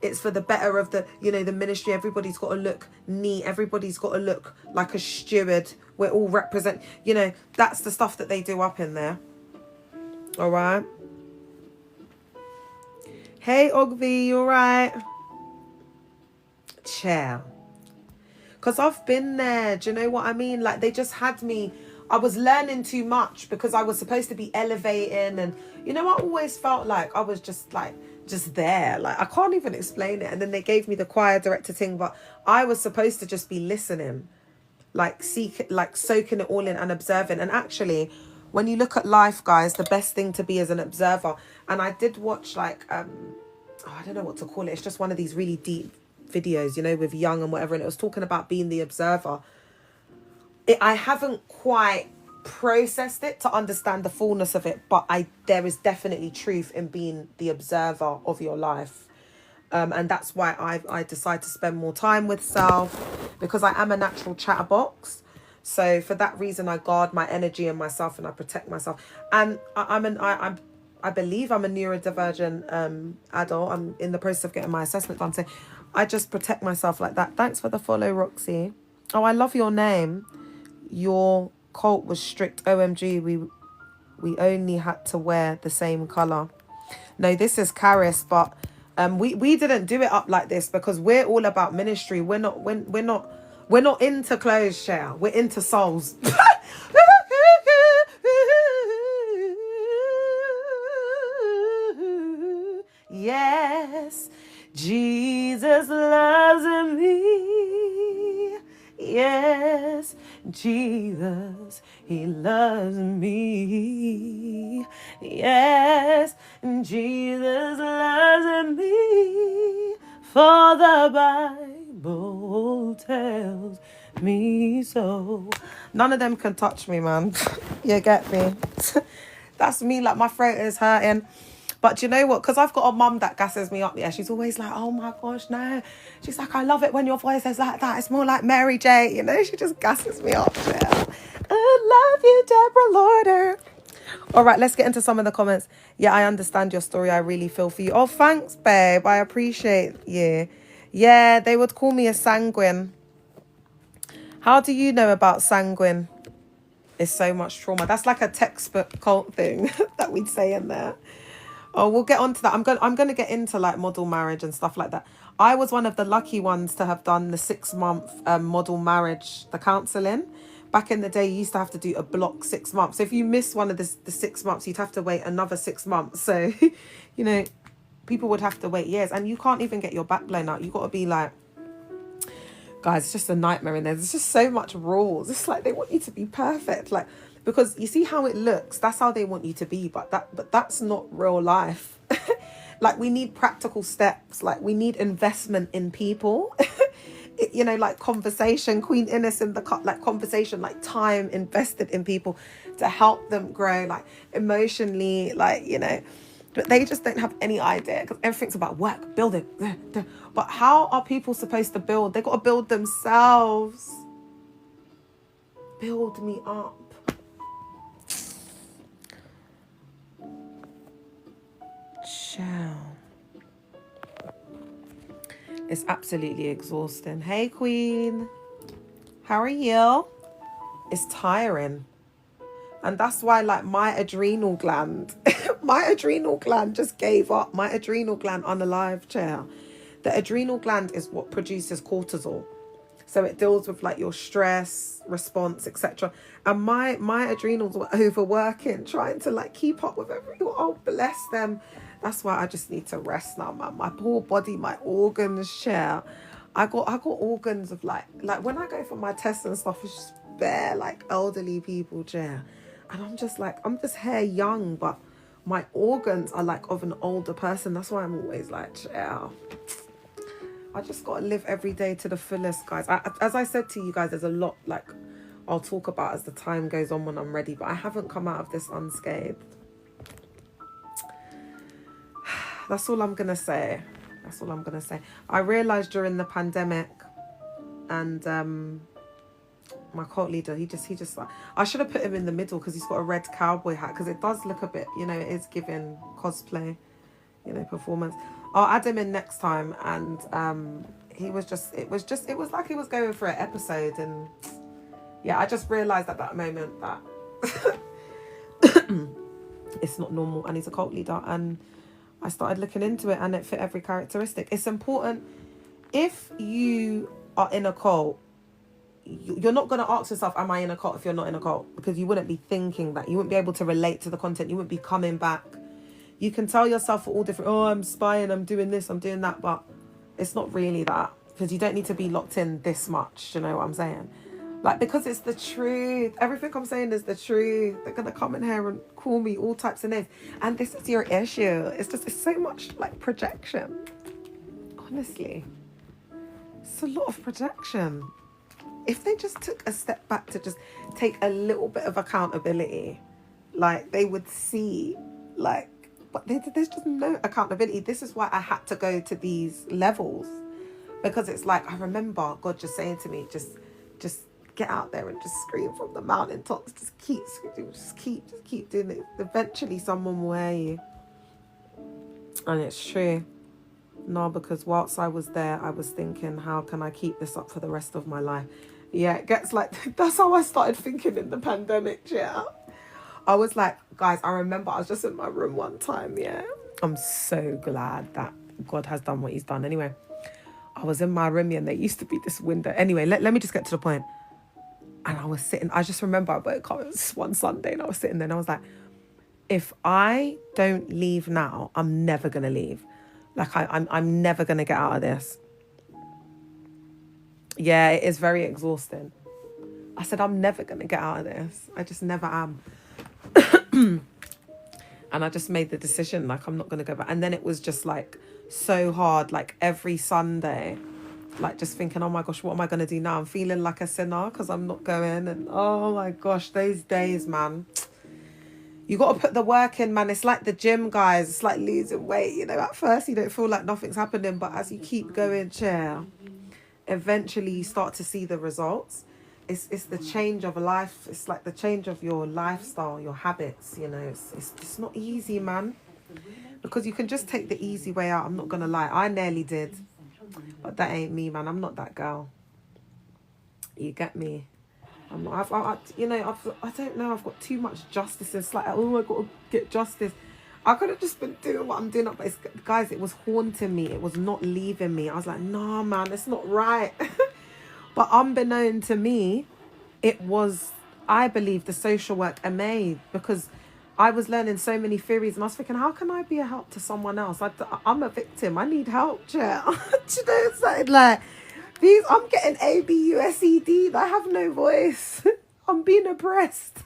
it's for the better of the, you know, the ministry. Everybody's got to look neat. Everybody's got to look like a steward. We're all represent, you know, that's the stuff that they do up in there. All right. Hey, Ogvi, you all right? Chair. Because I've been there. Do you know what I mean? Like, they just had me. I was learning too much because I was supposed to be elevating, and you know, I always felt like I was just there. Like, I can't even explain it. And then they gave me the choir director thing, but I was supposed to just be listening, like soaking it all in and observing. And actually, when you look at life, guys, the best thing to be is an observer. And I did watch like I don't know what to call it. It's just one of these really deep videos, you know, with Young and whatever, and it was talking about being the observer. I haven't quite processed it to understand the fullness of it, but there is definitely truth in being the observer of your life. And that's why I decide to spend more time with self, because I am a natural chatterbox. So for that reason, I guard my energy and myself, and I protect myself. And I believe I'm a neurodivergent adult. I'm in the process of getting my assessment done. So I just protect myself like that. Thanks for the follow, Roxy. Oh, I love your name. Your cult was strict. OMG, we only had to wear the same colour. No, this is Karis, but we didn't do it up like this because we're all about ministry. We're not into clothes, share. We're into souls. Yes, Jesus loves me. Yes, Jesus, he loves me. Yes, Jesus loves me. For the Bible tells me so. None of them can touch me, man. You get me? That's me, like my throat is hurting. But you know what? Because I've got a mum that gasses me up. Yeah, she's always like, oh my gosh, no. She's like, I love it when your voice is like that. It's more like Mary J. You know, she just gasses me up. Yeah. I love you, Deborah Lorder. All right, let's get into some of the comments. Yeah, I understand your story. I really feel for you. Oh, thanks, babe. I appreciate you. Yeah, they would call me a sanguine. How do you know about sanguine? It's so much trauma. That's like a textbook cult thing that we'd say in there. Oh, we'll get onto that. I'm going to get into like model marriage and stuff like that. I was one of the lucky ones to have done the 6-month model marriage, the counselling. Back in the day, you used to have to do a block 6 months. So if you miss one of the 6 months, you'd have to wait another 6 months. So, you know, people would have to wait years, and you can't even get your back blown out. You got to be like, guys, it's just a nightmare in there. There's just so much rules. It's like they want you to be perfect. Like, because you see how it looks, that's how they want you to be, but that's not real life. Like, we need practical steps. Like, we need investment in people. you know, like conversation, Queen Innes in the cut, like conversation, like time invested in people to help them grow, like emotionally, like, you know, but they just don't have any idea because everything's about work, building. But how are people supposed to build? They got to build themselves. Build me up. Ciao. It's absolutely exhausting. Hey, Queen. How are you? It's tiring. And that's why, like, my adrenal gland, my adrenal gland just gave up. My adrenal gland unalive, chair. The adrenal gland is what produces cortisol. So it deals with like your stress response, etc. And my adrenals were overworking, trying to like keep up with everything. Oh, bless them. That's why I just need to rest now, man. My poor body, my organs share. I got organs of like when I go for my tests and stuff, it's just bare like elderly people, chair. And I'm just hair young, but my organs are like of an older person. That's why I'm always like, chair. I just got to live every day to the fullest, guys. As I said to you guys, there's a lot like I'll talk about as the time goes on when I'm ready, but I haven't come out of this unscathed. That's all I'm going to say. That's all I'm going to say. I realised during the pandemic and my cult leader, he just like, I should have put him in the middle because he's got a red cowboy hat because it does look a bit, you know, it is giving cosplay, you know, performance. I'll add him in next time. And it was like he was going for an episode. And yeah, I just realised at that moment that it's not normal and he's a cult leader. And I started looking into it and it fit every characteristic. It's important. If you are in a cult, you're not going to ask yourself, am I in a cult, if you're not in a cult? Because you wouldn't be thinking that. You wouldn't be able to relate to the content. You wouldn't be coming back. You can tell yourself for all different, oh, I'm spying, I'm doing this, I'm doing that, but it's not really that, because you don't need to be locked in this much, you know what I'm saying? Like, because it's the truth. Everything I'm saying is the truth. They're going to come in here and call me all types of names. And this is your issue. It's so much like projection. Honestly. It's a lot of projection. If they just took a step back to just take a little bit of accountability, like they would see, like, but there's just no accountability. This is why I had to go to these levels, because it's like, I remember God just saying to me, just get out there and just scream from the mountaintops. Just keep doing it. Eventually someone will hear you. And it's true. No, because whilst I was there, I was thinking, how can I keep this up for the rest of my life? Yeah, it gets like, that's how I started thinking in the pandemic, yeah. I was like, guys, I remember I was just in my room one time, yeah. I'm so glad that God has done what he's done. Anyway, I was in my room, yeah, and there used to be this window. Anyway, let me just get to the point. And I was sitting, I just remember I woke up, it was one Sunday, and I was sitting there and I was like, if I don't leave now, I'm never going to leave. Like, I'm never going to get out of this. Yeah, it is very exhausting. I said, I'm never going to get out of this. I just never am. And I just made the decision, like, I'm not going to go back. And then it was just like so hard, like every Sunday, like just thinking, oh my gosh, what am I going to do now? I'm feeling like a sinner because I'm not going. And oh my gosh, those days, man. You got to put the work in, man. It's like the gym, guys. It's like losing weight. You know, at first you don't feel like nothing's happening, but as you keep going, chair, eventually you start to see the results. It's the change of life. It's like the change of your lifestyle, your habits, you know. It's not easy, man. Because you can just take the easy way out. I'm not going to lie. I nearly did. But that ain't me, man. I'm not that girl. You get me? I'm not, I don't know. I've got too much justice. It's like, oh, I got to get justice. I could have just been doing what I'm doing. But guys, it was haunting me. It was not leaving me. I was like, nah, man, it's not right. But unbeknown to me, it was, I believe, the social work I made, because I was learning so many theories and I was thinking, how can I be a help to someone else? I'm a victim. I need help, chair. Do you know, it's like these, I'm getting A, B, U, S, E, D. I have no voice. I'm being oppressed.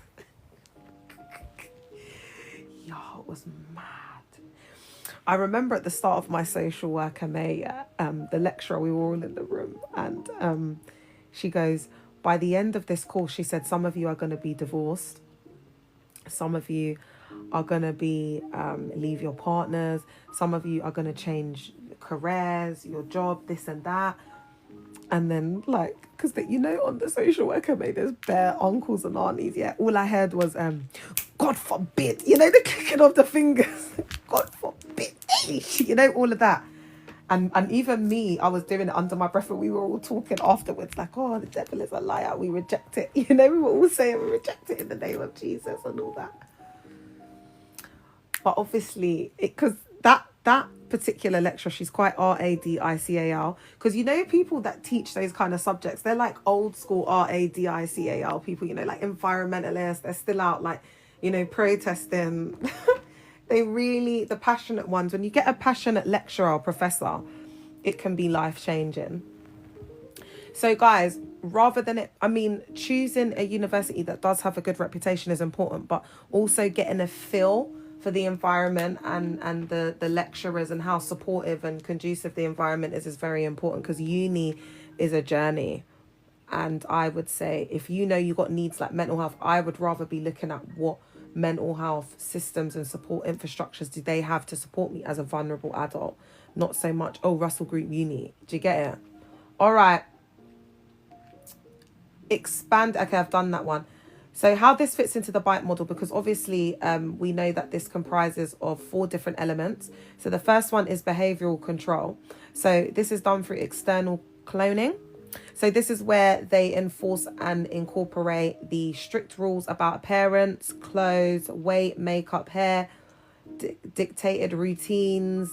Yo, it was mad. I remember at the start of my social work MA, the lecturer, we were all in the room, and she goes, by the end of this course, she said, some of you are going to be divorced. Some of you are going to be leave your partners. Some of you are going to change careers, your job, this and that. And then, like, because you know, on the social worker made there's bare uncles and aunties. Yeah, all I heard was God forbid, you know, the clicking of the fingers. God forbid, you know, all of that. And even me, I was doing it under my breath, and we were all talking afterwards, like, oh, the devil is a liar, we reject it. You know, we were all saying we reject it in the name of Jesus and all that. But obviously, because that particular lecturer, she's quite RADICAL. Because you know, people that teach those kind of subjects, they're like old school RADICAL people. You know, like environmentalists. They're still out, like, you know, protesting. They really, the passionate ones. When you get a passionate lecturer or professor, it can be life changing. So guys, rather than it, I mean, choosing a university that does have a good reputation is important, but also getting a feel for the environment and the lecturers and how supportive and conducive the environment is very important, because uni is a journey. And I would say, if you know you got needs like mental health, I would rather be looking at what mental health systems and support infrastructures do they have to support me as a vulnerable adult. Not so much, oh, Russell Group Uni. Do you get it? All right. Expand. Okay, I've done that one. So how this fits into the bite model, because obviously we know that this comprises of 4 different elements. So the first one is behavioral control. So this is done through external cloning. So this is where they enforce and incorporate the strict rules about appearance, clothes, weight, makeup, hair, dictated routines,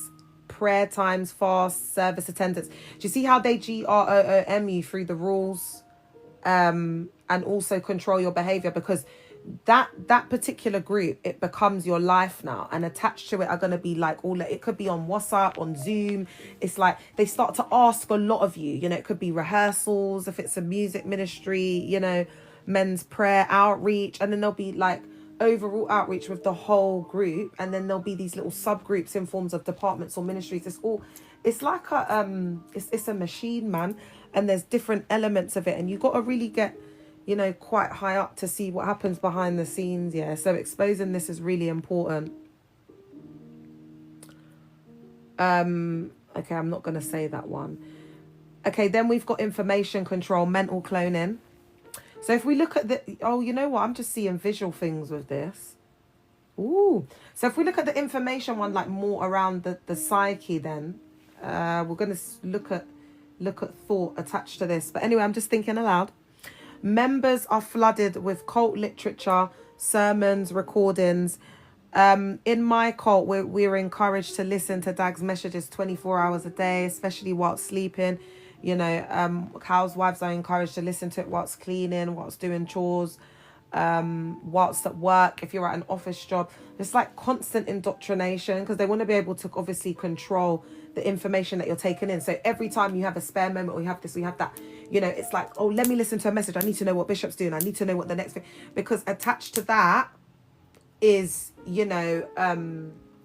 prayer times, fast, service attendance. Do you see how they GROOM you through the rules? And also control your behavior, because that particular group, it becomes your life now, and attached to it are going to be like all, it could be on WhatsApp, on Zoom. It's like they start to ask a lot of you, you know. It could be rehearsals if it's a music ministry, you know, men's prayer outreach, and then there'll be like overall outreach with the whole group, and then there'll be these little subgroups in forms of departments or ministries. It's like a it's a machine, man, and there's different elements of it, and you got to really get, you know, quite high up to see what happens behind the scenes. Yeah, so exposing this is really important. Okay, I'm not going to say that one. Okay, then we've got information control, mental cloning. So if we look at the, oh, you know what, I'm just seeing visual things with this. Ooh, so if we look at the information one, like more around the psyche, then we're going to look at thought attached to this. But anyway, I'm just thinking aloud. Members are flooded with cult literature, sermons, recordings. In my cult, we're encouraged to listen to Dag's messages 24 hours a day, especially whilst sleeping. You know, housewives are encouraged to listen to it whilst cleaning, whilst doing chores, whilst at work, if you're at an office job. It's like constant indoctrination, because they want to be able to obviously control the information that you're taking in. So every time you have a spare moment, or you have this, or you have that, you know, it's like, oh, let me listen to a message. I need to know what Bishop's doing. I need to know what the next thing, because attached to that is, you know,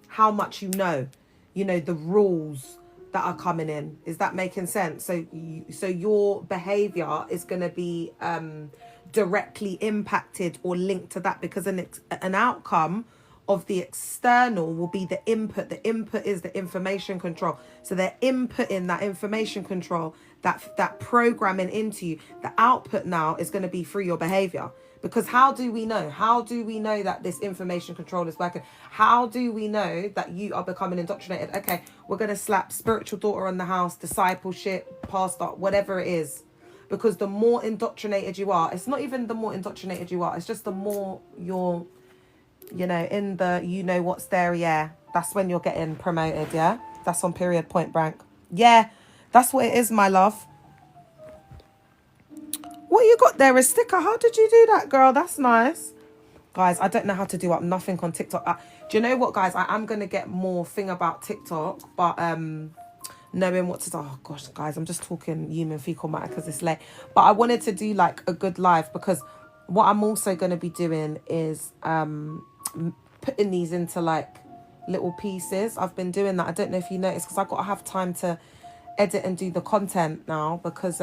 how much you know, the rules that are coming in. Is that making sense? So your behavior is going to be directly impacted or linked to that, because an outcome of the external will be the input. The input is the information control. So they're inputting that information control, that programming into you. The output now is going to be through your behavior. Because how do we know? How do we know that this information control is working? How do we know that you are becoming indoctrinated? Okay, we're going to slap spiritual daughter on the house, discipleship, pastor, whatever it is. Because the more indoctrinated you are, it's not even the more indoctrinated you are, it's just the more you're, you know, in the, you know what's there, yeah. That's when you're getting promoted, yeah? That's on period, point blank. Yeah, that's what it is, my love. What you got there? A sticker? How did you do that, girl? That's nice. Guys, I don't know how to do up nothing on TikTok. Do you know what, guys? I am going to get more thing about TikTok, but knowing what to do. Oh, gosh, guys, I'm just talking human fecal matter because it's late. But I wanted to do, like, a good live, because what I'm also going to be doing is putting these into, like, little pieces. I've been doing that. I don't know if you noticed, because I've got to have time to edit and do the content now, because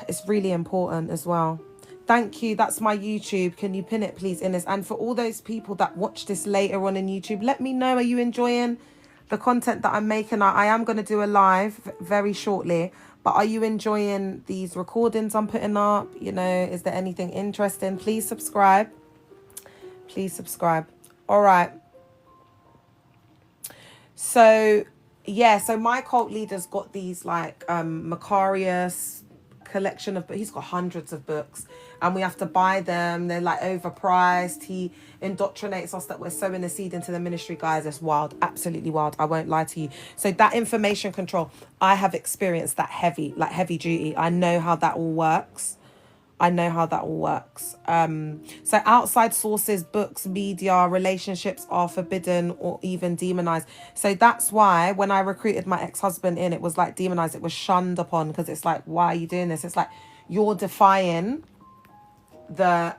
it's really important as well. Thank you. That's my YouTube. Can you pin it, please, Ines? And for all those people that watch this later on in YouTube, let me know, are you enjoying the content that I'm making? I am going to do a live very shortly, but are you enjoying these recordings I'm putting up? You know, is there anything interesting? Please subscribe. Please subscribe. All right. So, yeah, so my cult leader's got these like Macarius collection of, but he's got hundreds of books, and we have to buy them. They're like overpriced. He indoctrinates us that we're sowing a seed into the ministry. Guys, it's wild, absolutely wild. I won't lie to you. So that information control, I have experienced that heavy duty. I know how that all works. So outside sources, books, media, relationships are forbidden or even demonized. So that's why when I recruited my ex-husband in, it was like demonized. It was shunned upon, because it's like, why are you doing this? It's like, you're defying the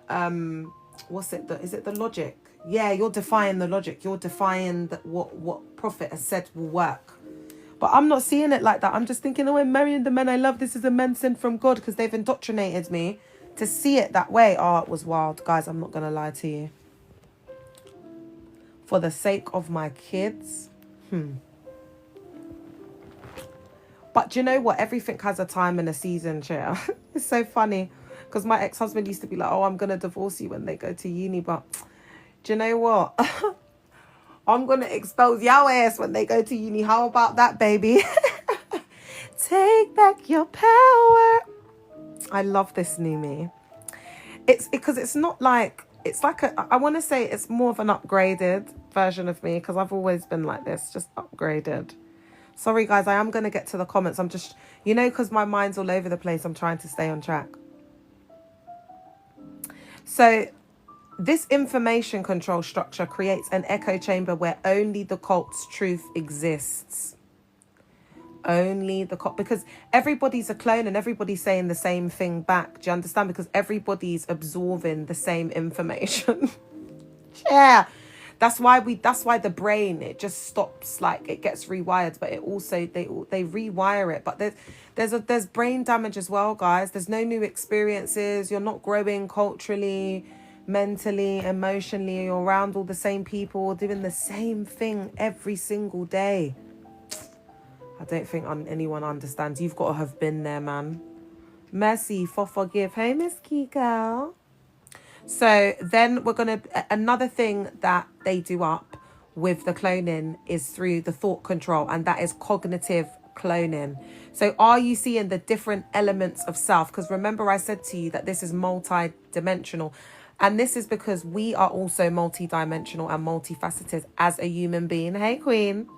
is it the logic? Yeah, you're defying the logic. You're defying what prophet has said will work. But I'm not seeing it like that. I'm just thinking, oh, I'm marrying the men I love. This is a man sent from God, because they've indoctrinated me to see it that way. Oh, it was wild. Guys, I'm not going to lie to you. For the sake of my kids. But do you know what? Everything has a time and a season, Chair. It's so funny, because my ex-husband used to be like, oh, I'm going to divorce you when they go to uni. But do you know what? I'm going to expose your ass when they go to uni. How about that, baby? Take back your power. I love this new me. It's because it's not like, it's like I want to say it's more of an upgraded version of me, because I've always been like this, just upgraded. Sorry, guys, I am going to get to the comments. I'm just, you know, because my mind's all over the place, I'm trying to stay on track. So this information control structure creates an echo chamber where only the cult's truth exists. Only the cult, because everybody's a clone and everybody's saying the same thing back. Do you understand? Because everybody's absorbing the same information. Yeah. That's why the brain, it just stops, like it gets rewired, but it also, they rewire it. But there's brain damage as well, guys. There's no new experiences. You're not growing culturally, mentally, emotionally. You're around all the same people, doing the same thing every single day. I don't think anyone understands. You've got to have been there, man. Mercy for forgive. Hey, Miss Kiko. So then we're going to, another thing that they do up with the cloning is through the thought control, and that is cognitive cloning. So are you seeing the different elements of self? Because remember I said to you that this is multi-dimensional, and this is because we are also multi-dimensional and multifaceted as a human being. Hey, Queen.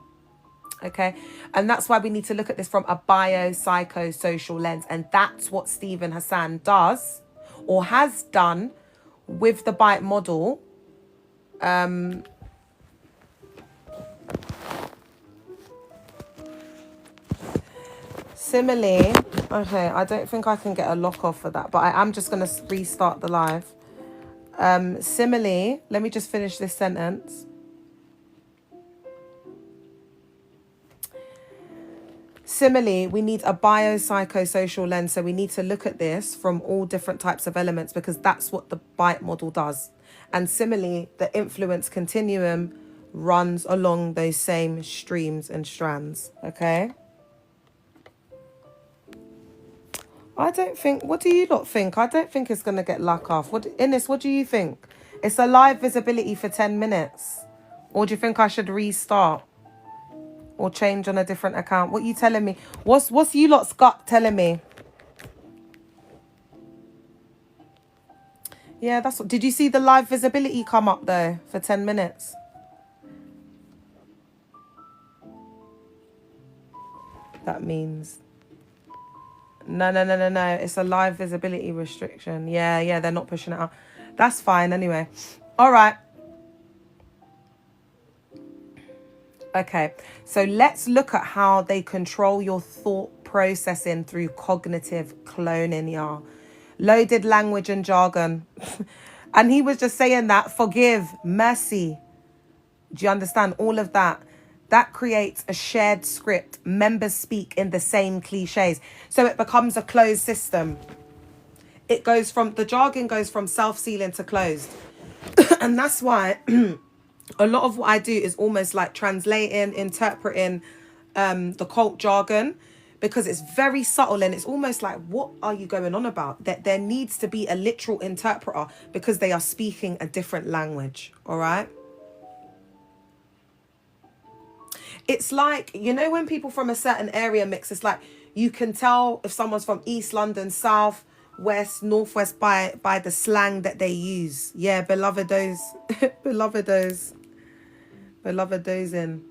Okay, and that's why we need to look at this from a biopsychosocial lens, and that's what Stephen Hassan does or has done with the bite model. Similarly, okay, I don't think I can get a lock off for that, but I am just going to restart the live. Similarly, let me just finish this sentence. Similarly, we need a biopsychosocial lens. So we need to look at this from all different types of elements, because that's what the bite model does. And similarly, the influence continuum runs along those same streams and strands. Okay. I don't think, what do you lot think? I don't think it's going to get luck off. Ines, what do you think? It's a live visibility for 10 minutes. Or do you think I should restart? Or change on a different account? What are you telling me? What's you lot's gut telling me? Yeah, that's what. Did you see the live visibility come up though for 10 minutes? That means no. It's a live visibility restriction. Yeah, they're not pushing it out. That's fine anyway. All right. Okay, so let's look at how they control your thought processing through cognitive cloning, y'all. Loaded language and jargon. And he was just saying that, forgive, mercy. Do you understand? All of that. That creates a shared script. Members speak in the same cliches. So it becomes a closed system. It goes from, the jargon goes from self-sealing to closed. And that's why a lot of what I do is almost like translating, interpreting the cult jargon, because it's very subtle and it's almost like, what are you going on about? That there needs to be a literal interpreter because they are speaking a different language. All right. It's like, you know, when people from a certain area mix, it's like you can tell if someone's from East London, South, West, Northwest by the slang that they use. Yeah, belovedos, belovedos, belovedos in.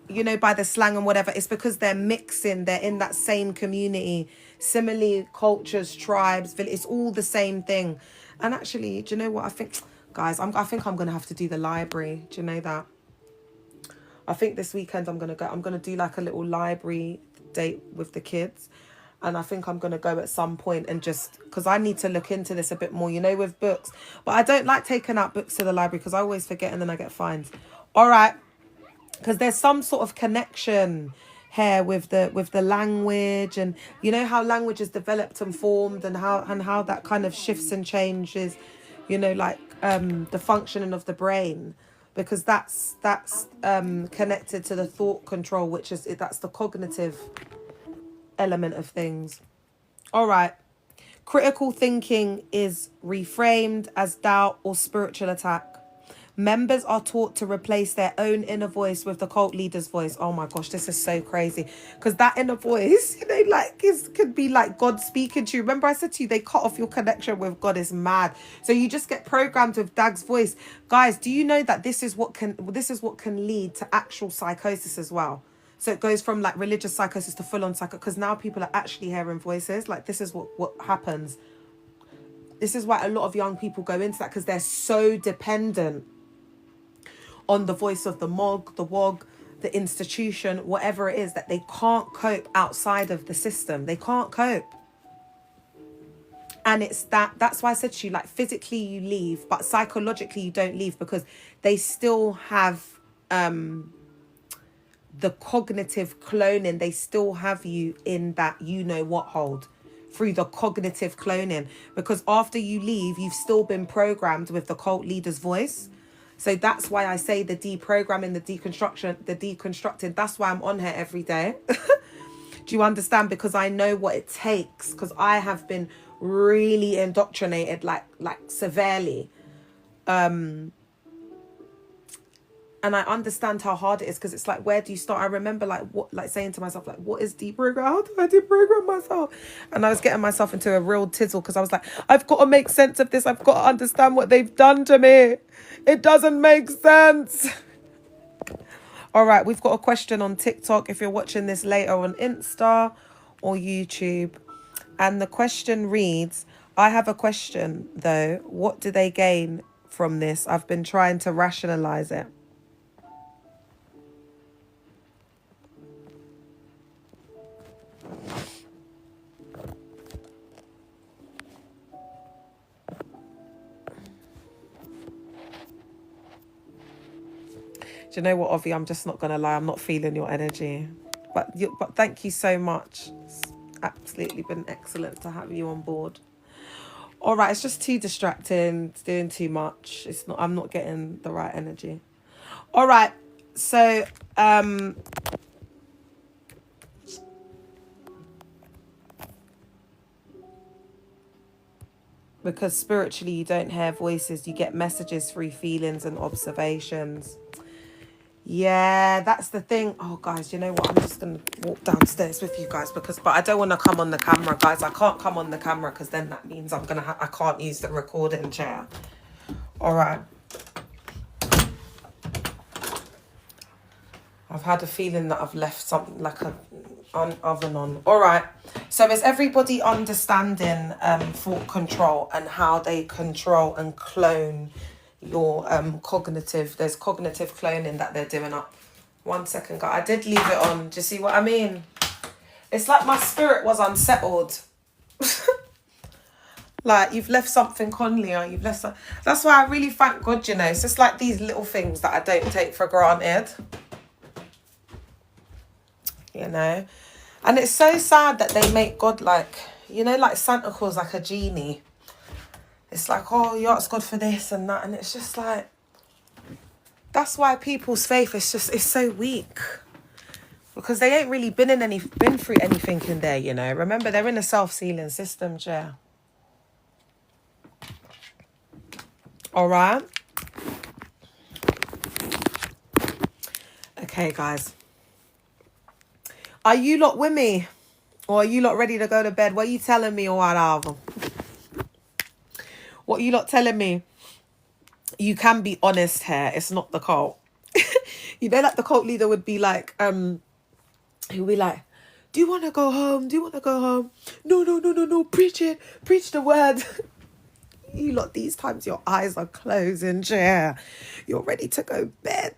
You know, by the slang and whatever. It's because they're mixing, they're in that same community. Similarly, cultures, tribes, it's all the same thing. And actually, do you know what I think, guys? I think I'm gonna have to do the library. Do you know that? I think this weekend I'm gonna do like a little library date with the kids. And I think I'm gonna go at some point and just, because I need to look into this a bit more, you know, with books. But I don't like taking out books to the library because I always forget and then I get fined. All right. Because there's some sort of connection here with the language, and you know how language is developed and formed, and how that kind of shifts and changes, you know, like the functioning of the brain, because that's connected to the thought control, which is, that's the cognitive element of things. All right. Critical thinking is reframed as doubt or spiritual attack. Members are taught to replace their own inner voice with the cult leader's voice. Oh my gosh, this is so crazy. Because that inner voice, you know, like, could be like God speaking to you. Remember I said to you, they cut off your connection with God. Is mad. So you just get programmed with Dag's voice. Guys, do you know that this is what can lead to actual psychosis as well? So it goes from like religious psychosis to full-on psychosis, because now people are actually hearing voices. Like, this is what happens. This is why a lot of young people go into that, because they're so dependent on the voice of the MOG, the WOG, the institution, whatever it is, that they can't cope outside of the system. They can't cope. And it's that's why I said to you, like, physically you leave, but psychologically you don't leave, because they still have the cognitive cloning. They still have you in that you know what hold through the cognitive cloning, because after you leave, you've still been programmed with the cult leader's voice. So that's why I say the deprogramming, the deconstruction, the deconstructing. That's why I'm on here every day. Do you understand? Because I know what it takes, because I have been really indoctrinated, like severely. And I understand how hard it is, because it's like, where do you start? I remember like saying to myself, like, what is deprogram? How do I deprogram myself? And I was getting myself into a real tizzle, because I was like, I've got to make sense of this. I've got to understand what they've done to me. It doesn't make sense. All right, we've got a question on TikTok if you're watching this later on Insta or YouTube. And the question reads, I have a question though. What do they gain from this? I've been trying to rationalize it. Do you know what, Ovi? I'm just not going to lie. I'm not feeling your energy. But thank you so much. It's absolutely been excellent to have you on board. All right, it's just too distracting. It's doing too much. I'm not getting the right energy. All right, so because spiritually you don't hear voices, you get messages through feelings and observations. Yeah, that's the thing. Oh, guys, you know what? I'm just going to walk downstairs with you guys, but I don't want to come on the camera, guys. I can't come on the camera, because then that means I can't use the recording chair. All right. I've had a feeling that I've left something like an oven on. All right. So is everybody understanding thought control and how they control and clone your cognitive? There's cognitive cloning that they're doing up. 1 second, guys. I did leave it on. Do you see what I mean? It's like my spirit was unsettled. Like, you've left something on, Leah. You've left some... That's why I really thank God, you know. It's just like these little things that I don't take for granted. You know? And it's so sad that they make God like, you know, like Santa Claus, like a genie. It's like, oh, you ask God for this and that. And it's just like, that's why people's faith is just, it's so weak. Because they ain't really been through anything in there, you know. Remember, they're in a self-sealing system, yeah. All right. Okay, guys. Are you lot with me? Or are you lot ready to go to bed? What are you telling me or whatever? What are you lot telling me? You can be honest here. It's not the cult. You know, like the cult leader would be like, he would be like, do you want to go home? Do you want to go home? No. Preach it. Preach the word. You lot, these times your eyes are closing, yeah. You're ready to go bed.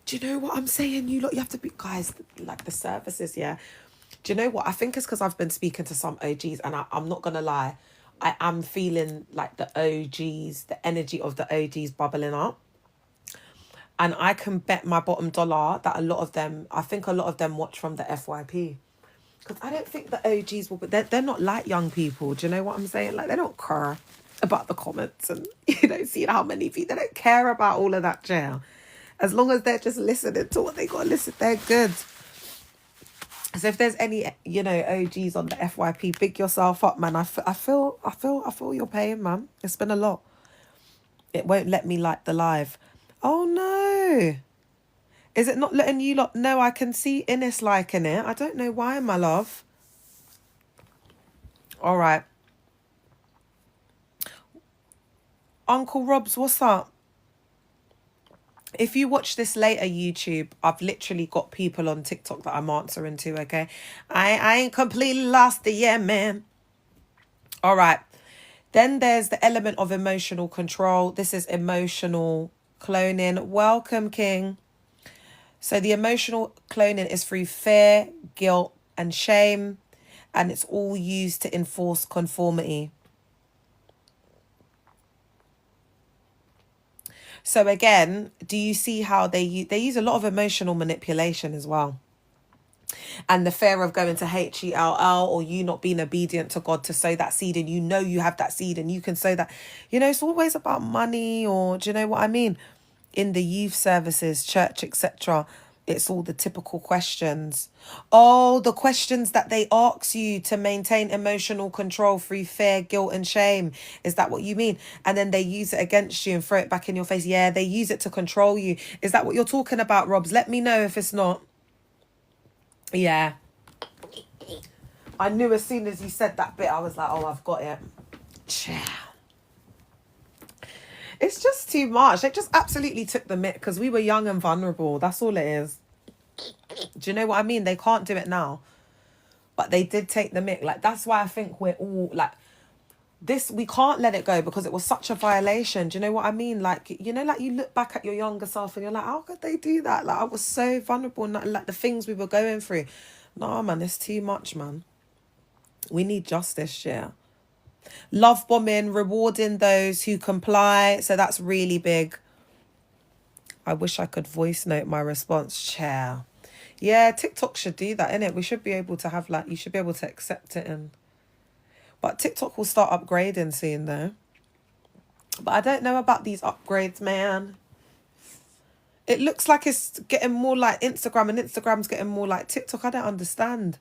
Do you know what I'm saying? You lot, you have to be, guys, like the services, yeah. Do you know what? I think it's because I've been speaking to some OGs, and I'm not going to lie. I am feeling like the OGs, the energy of the OGs bubbling up. And I can bet my bottom dollar that a lot of them watch from the FYP. Because I don't think the OGs will, but they're not like young people. Do you know what I'm saying? Like, they don't care about the comments and, you know, seeing how many people. They don't care about all of that jail. As long as they're just listening to what they got to listen, they're good. So if there's any, you know, OGs on the FYP, big yourself up, man. I feel your pain, man. It's been a lot. It won't let me like the live. Oh, no. Is it not letting you lot know? I can see Ines liking it. I don't know why, my love. All right. Uncle Robs, what's up? If you watch this later, YouTube, I've literally got people on TikTok that I'm answering to, okay? I ain't completely lost it yet, man. All right. Then there's the element of emotional control. This is emotional cloning. Welcome, King. So the emotional cloning is through fear, guilt, and shame, and it's all used to enforce conformity. So again, do you see how they use a lot of emotional manipulation as well? And the fear of going to HELL, or you not being obedient to God to sow that seed, and you know you have that seed and you can sow that. You know, it's always about money, or do you know what I mean? In the youth services, church, etc., it's all the typical questions. Oh, the questions that they ask you to maintain emotional control through fear, guilt, and shame. Is that what you mean? And then they use it against you and throw it back in your face. Yeah, they use it to control you. Is that what you're talking about, Robs? Let me know if it's not. Yeah. I knew as soon as you said that bit, I was like, oh, I've got it. Ciao. It's just too much. It just absolutely took the mick because we were young and vulnerable. That's all it is. Do you know what I mean? They can't do it now. But they did take the mick. Like, that's why I think we're all, like, this, we can't let it go because it was such a violation. Do you know what I mean? Like, you know, like you look back at your younger self and you're like, how could they do that? Like, I was so vulnerable, and like the things we were going through. No, man, it's too much, man. We need justice, yeah. Love bombing, rewarding those who comply. So that's really big. I wish I could voice note my response. Chair. Yeah, TikTok should do that, innit? We should be able to have, like, you should be able to accept it. But TikTok will start upgrading soon, though. But I don't know about these upgrades, man. It looks like it's getting more like Instagram, and Instagram's getting more like TikTok. I don't understand.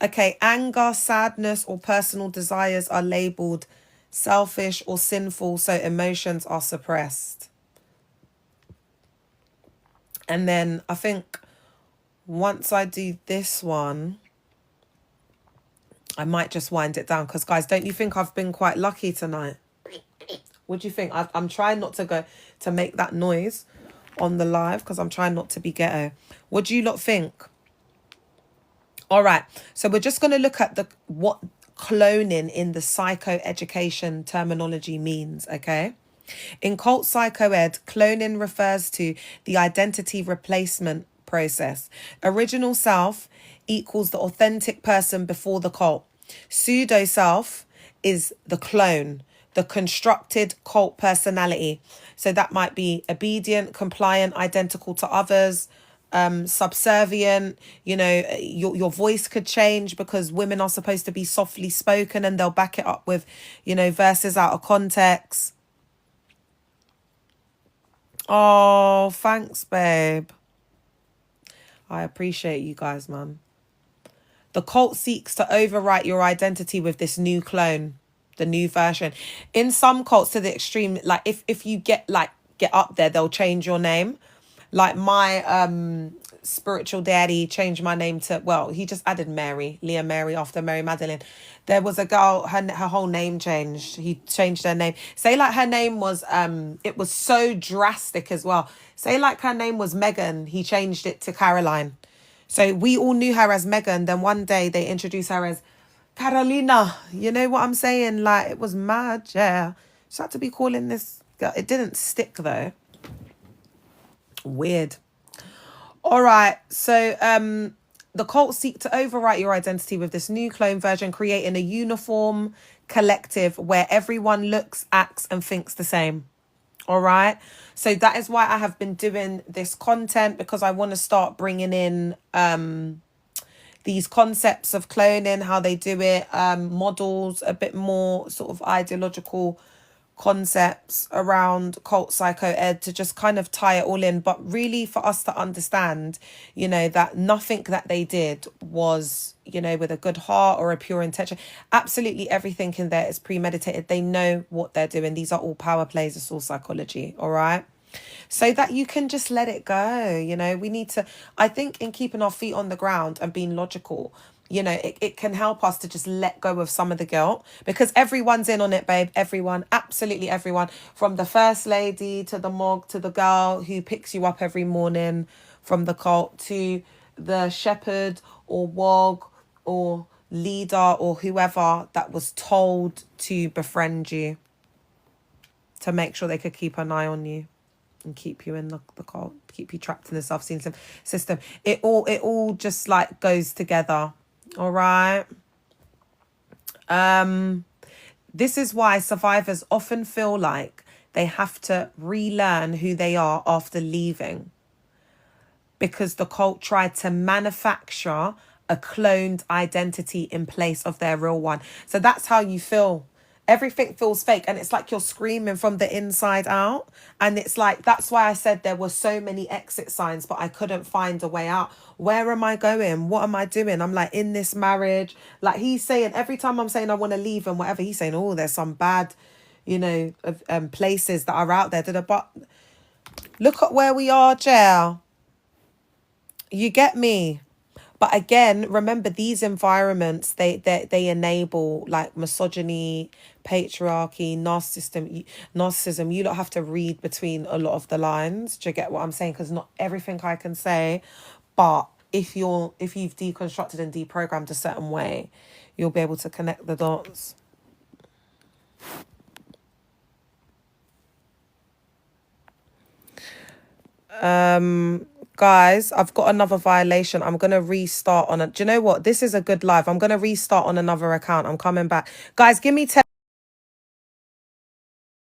Okay, anger, sadness, or personal desires are labelled selfish or sinful, so emotions are suppressed. And then I think once I do this one, I might just wind it down. Because, guys, don't you think I've been quite lucky tonight? What do you think? I'm trying not to go to make that noise on the live because I'm trying not to be ghetto. What do you lot think? All right, so we're just going to look at what cloning in the psychoeducation terminology means, okay? In cult psychoed, cloning refers to the identity replacement process. Original self equals the authentic person before the cult. Pseudo self is the clone, the constructed cult personality. So that might be obedient, compliant, identical to others, subservient. You know, your voice could change because women are supposed to be softly spoken, and they'll back it up with, you know, verses out of context. Oh, thanks, babe. I appreciate you guys, man. The cult seeks to overwrite your identity with this new clone, the new version. In some cults to the extreme, like if you get up there, they'll change your name. Like my spiritual daddy changed my name to, well, he just added Mary, Leah Mary, after Mary Magdalene. There was a girl, her whole name changed. He changed her name. Say like her name was, it was so drastic as well. Say like her name was Megan, he changed it to Caroline. So we all knew her as Megan. Then one day they introduced her as Carolina. You know what I'm saying? Like, it was mad, yeah. She had to be calling this girl. It didn't stick though. Weird. All right. So the cults seek to overwrite your identity with this new clone version, creating a uniform collective where everyone looks, acts, and thinks the same. All right. So that is why I have been doing this content, because I want to start bringing in these concepts of cloning, how they do it, models, a bit more sort of ideological concepts around cult psycho ed, to just kind of tie it all in, but really for us to understand, you know, that nothing that they did was, you know, with a good heart or a pure intention. Absolutely everything in there is premeditated. They know what they're doing. These are all power plays. It's all psychology. All right. So that you can just let it go. You know, we need to, I think, in keeping our feet on the ground and being logical, you know, it can help us to just let go of some of the guilt, because everyone's in on it, babe. Everyone, absolutely everyone, from the first lady to the mog to the girl who picks you up every morning from the cult, to the shepherd or wog or leader or whoever that was told to befriend you, to make sure they could keep an eye on you and keep you in the cult, keep you trapped in the self-seen system. It all just like goes together. All right. This is why survivors often feel like they have to relearn who they are after leaving, because the cult tried to manufacture a cloned identity in place of their real one. So that's how you feel. Everything feels fake, and it's like you're screaming from the inside out. And it's like, that's why I said there were so many exit signs, but I couldn't find a way out. Where am I going? What am I doing? I'm like in this marriage. Like he's saying, every time I'm saying I want to leave and whatever, he's saying, oh, there's some bad, you know, places that are out there. But look at where we are, jail. You get me? But again, remember, these environments, they enable like misogyny, patriarchy, narcissism. You don't have to read between a lot of the lines. Do you get what I'm saying? Because not everything I can say, but if you've deconstructed and deprogrammed a certain way, you'll be able to connect the dots. Guys, I've got another violation. I'm gonna restart on do you know what? This is a good live. I'm gonna restart on another account. I'm coming back. Guys, give me 10